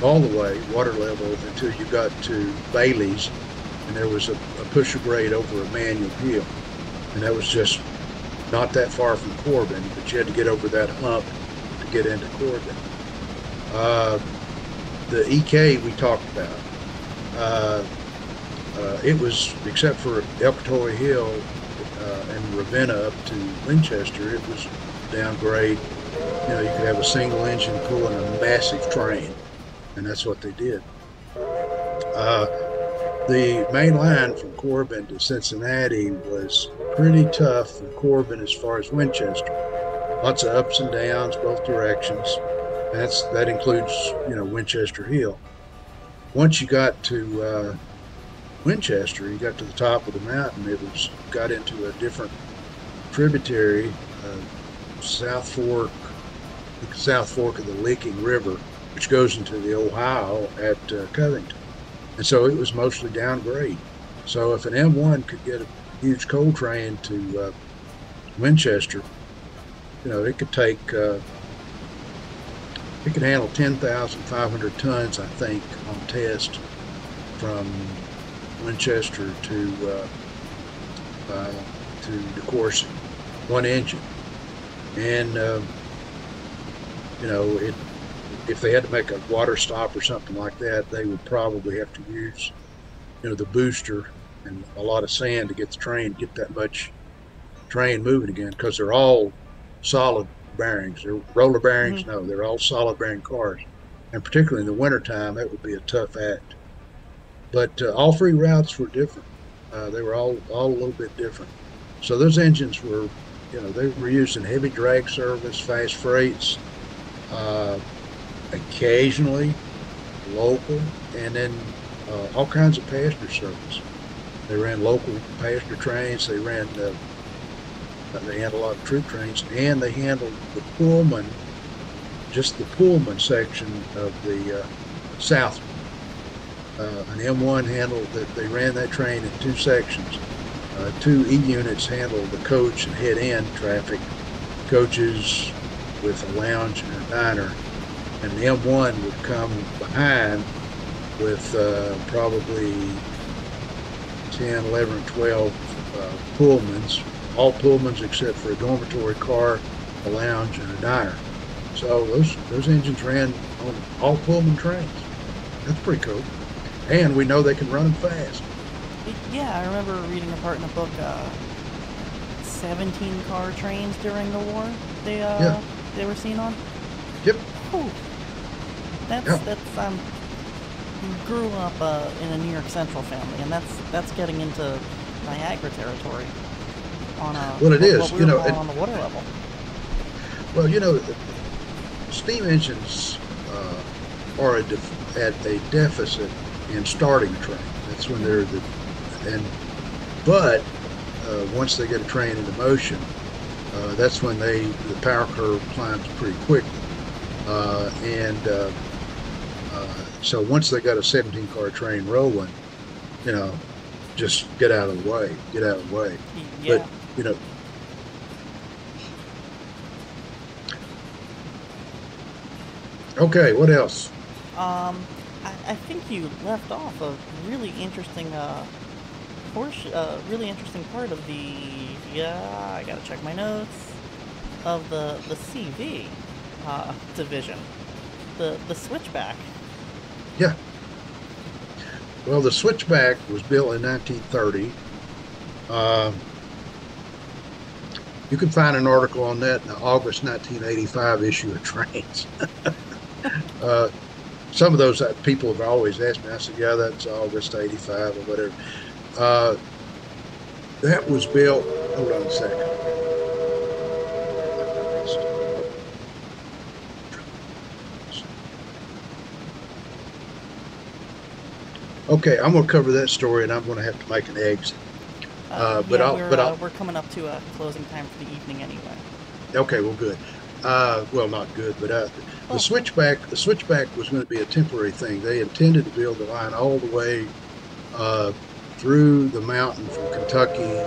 all the way, water level, until you got to Bailey's, and there was a pusher grade over a manual hill. And that was just not that far from Corbin, but you had to get over that hump to get into Corbin. The EK we talked about, it was, except for Elkatoy Hill and Ravenna up to Winchester, it was downgrade. You could have a single engine pulling a massive train, and that's what they did. The main line from Corbin to Cincinnati was pretty tough from Corbin as far as Winchester. Lots of ups and downs both directions. That includes, Winchester Hill. Once you got to Winchester, you got to the top of the mountain, got into a different tributary, South Fork of the Licking River, which goes into the Ohio at Covington. And so it was mostly downgrade. So if an M1 could get a huge coal train to Winchester, it could take, it could handle 10,500 tons, I think, on test from Winchester to DeCourcy, one engine. And if they had to make a water stop or something like that, they would probably have to use the booster and a lot of sand to get that much train moving again, because they're all solid bearings. They're roller bearings. Mm-hmm. No, they're all solid bearing cars, and particularly in the wintertime, that would be a tough act. But all 3 routes were different. They were all a little bit different. So those engines were, they were used in heavy drag service, fast freights, occasionally local, and then all kinds of passenger service. They ran local passenger trains. They handled a lot of troop trains, and they handled the Pullman, just the Pullman section of the South. An M1 handled that. They ran that train in 2 sections. 2 E units handled the coach and head end traffic, coaches with a lounge and a diner, and the M1 would come behind with probably 10, 11, 12 Pullmans, all Pullmans except for a dormitory car, a lounge, and a diner. So those engines ran on all Pullman trains. That's pretty cool. And we know they can run them fast. Yeah, I remember reading a part in a book, 17 car trains during the war they were seen on. Yep. Whew. That's grew up in a New York Central family, and that's getting into Niagara territory on well, it is, what we were calling on the water level. Well, steam engines are at a deficit in starting a train. That's when they're but once they get a train into motion, that's when the power curve climbs pretty quickly. So once they got a 17-car train rolling, just get out of the way. Get out of the way. Yeah. But okay, what else? I think you left off a really interesting really interesting part of I gotta check my notes, of the CV division, the switchback. Yeah. Well, the switchback was built in 1930. You can find an article on that in the August 1985 issue of Trains. Some of those people have always asked me. I said, yeah, that's August 85 or whatever. That was built, hold on a second. Okay, I'm going to cover that story, and I'm going to have to make an exit. We're coming up to a closing time for the evening anyway. Okay, well, good. Well, not good, but the switchback was going to be a temporary thing. They intended to build the line all the way through the mountain from Kentucky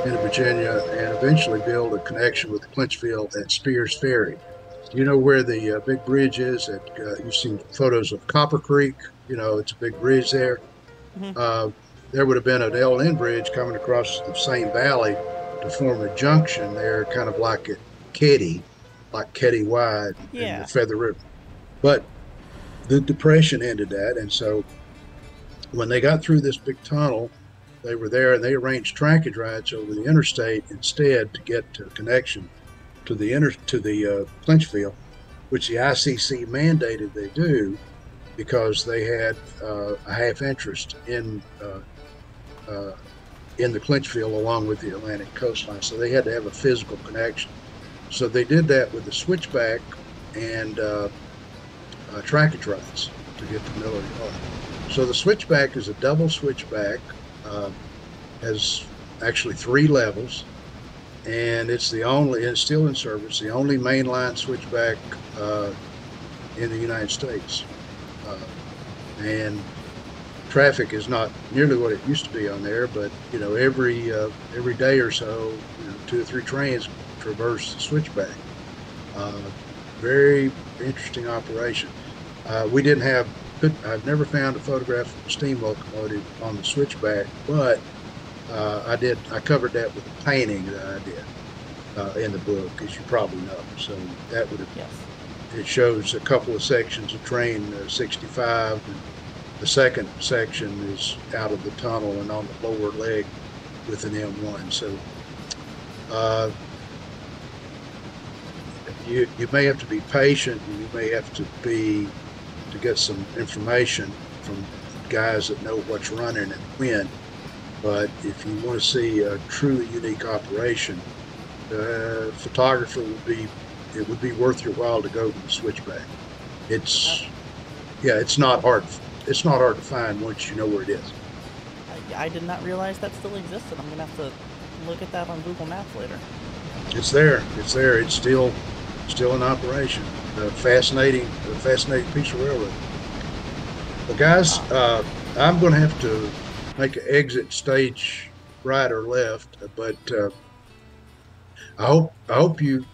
into Virginia, and eventually build a connection with Clinchfield and Spears Ferry. You know where the big bridge is? You've seen photos of Copper Creek. It's a big bridge there. Mm-hmm. There would have been an L&N bridge coming across the same valley to form a junction there, kind of like at Keddy Wide in the Feather River. But the Depression ended that, and so when they got through this big tunnel, they were there, and they arranged trackage rides over the interstate instead to get to a connection to the Clinchfield, which the ICC mandated they do because they had a half interest in the Clinchfield along with the Atlantic coastline, so they had to have a physical connection. So they did that with the switchback and trackage rides to get to Miller Yard. So the switchback is a double switchback, has actually 3 levels, and it's still in service, the only mainline switchback in the United States. And traffic is not nearly what it used to be on there, but every day or so, 2 or 3 trains traverse the switchback. Very interesting operation. I've never found a photograph of a steam locomotive on the switchback, but I covered that with a painting that I did in the book, as you probably know. So that would have. Yes. It shows a couple of sections of train 65. And the second section is out of the tunnel and on the lower leg with an M1. So you may have to be patient, and you may have to get some information from guys that know what's running and when. But if you want to see a truly unique operation, photographer it would be worth your while to go to the switchback. It's not hard to find once you know where it is. I did not realize that still existed. I'm gonna have to look at that on Google Maps later. It's there. It's still in operation. A fascinating piece of railroad. Well, guys, I'm going to have to make an exit stage right or left, but I hope it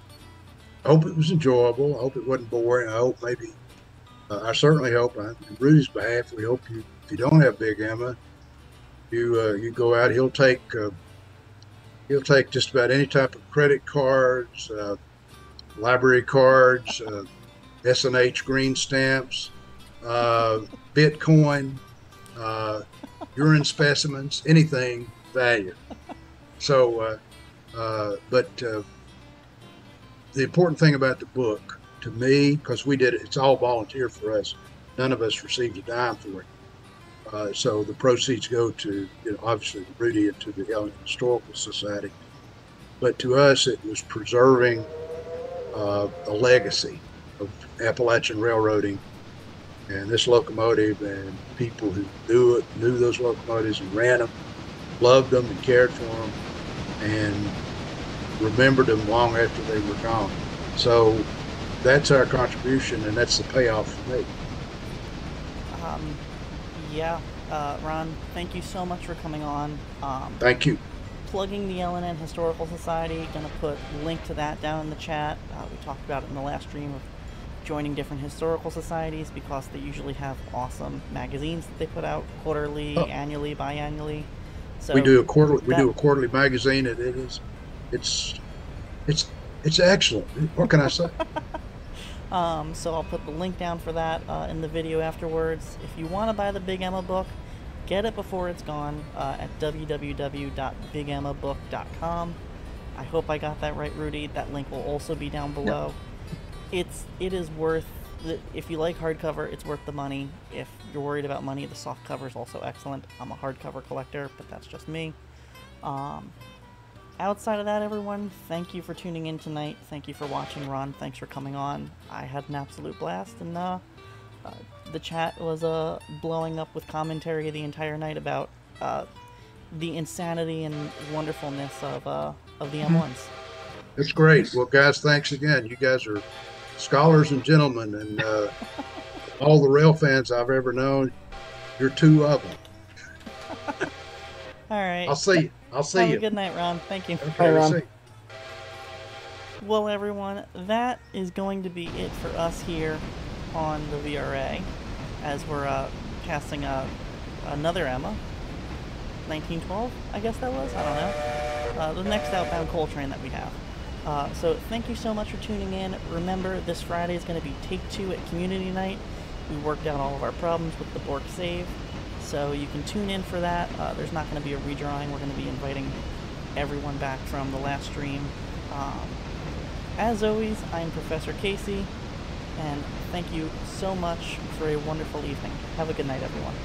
was enjoyable. I hope it wasn't boring. I certainly hope, on Rudy's behalf, we hope if you don't have Big Emma, you go out. He'll take just about any type of credit cards, library cards, S&H green stamps, Bitcoin, urine specimens, anything value. So, but the important thing about the book to me, because we did it, it's all volunteer for us. None of us received a dime for it. So the proceeds go to, obviously Rudy and to the L&N Historical Society. But to us, it was preserving a legacy of Appalachian railroading and this locomotive, and people who knew those locomotives and ran them, loved them and cared for them, and remembered them long after they were gone. So that's our contribution, and that's the payoff for me. Yeah, Ron, thank you so much for coming on. Thank you. Plugging the L&N Historical Society, gonna put a link to that down in the chat. We talked about it in the last stream of joining different historical societies, because they usually have awesome magazines that they put out quarterly, annually, biannually. So we do a quarterly magazine. It's excellent. What can I say? So I'll put the link down for that in the video afterwards. If you want to buy the Big Emma book, get it before it's gone at www.bigemmabook.com. I hope I got that right, Rudy. That link will also be down below. Yep. It is worth, if you like hardcover, it's worth the money. If you're worried about money, the soft cover is also excellent. I'm a hardcover collector, but that's just me. Outside of that, everyone, thank you for tuning in tonight. Thank you for watching. Ron, thanks for coming on. I had an absolute blast, and the chat was blowing up with commentary the entire night about the insanity and wonderfulness of the M1s. It's great. Well, guys, thanks again. You guys are scholars and gentlemen, and all the rail fans I've ever known, you're two of them. All right. I'll see you. Have a good night, Ron. Thank you. Okay, Bye, Ron. Well, everyone, that is going to be it for us here on the VRA, as we're casting another Emma. 1912, I guess that was? I don't know. The next outbound coal train that we have. So thank you so much for tuning in. Remember, this Friday is going to be Take 2 at Community Night. We worked out all of our problems with the Bork save, so you can tune in for that. There's not going to be a redrawing. We're going to be inviting everyone back from the last stream. As always, I'm Professor Casey, and thank you so much for a wonderful evening. Have a good night, everyone.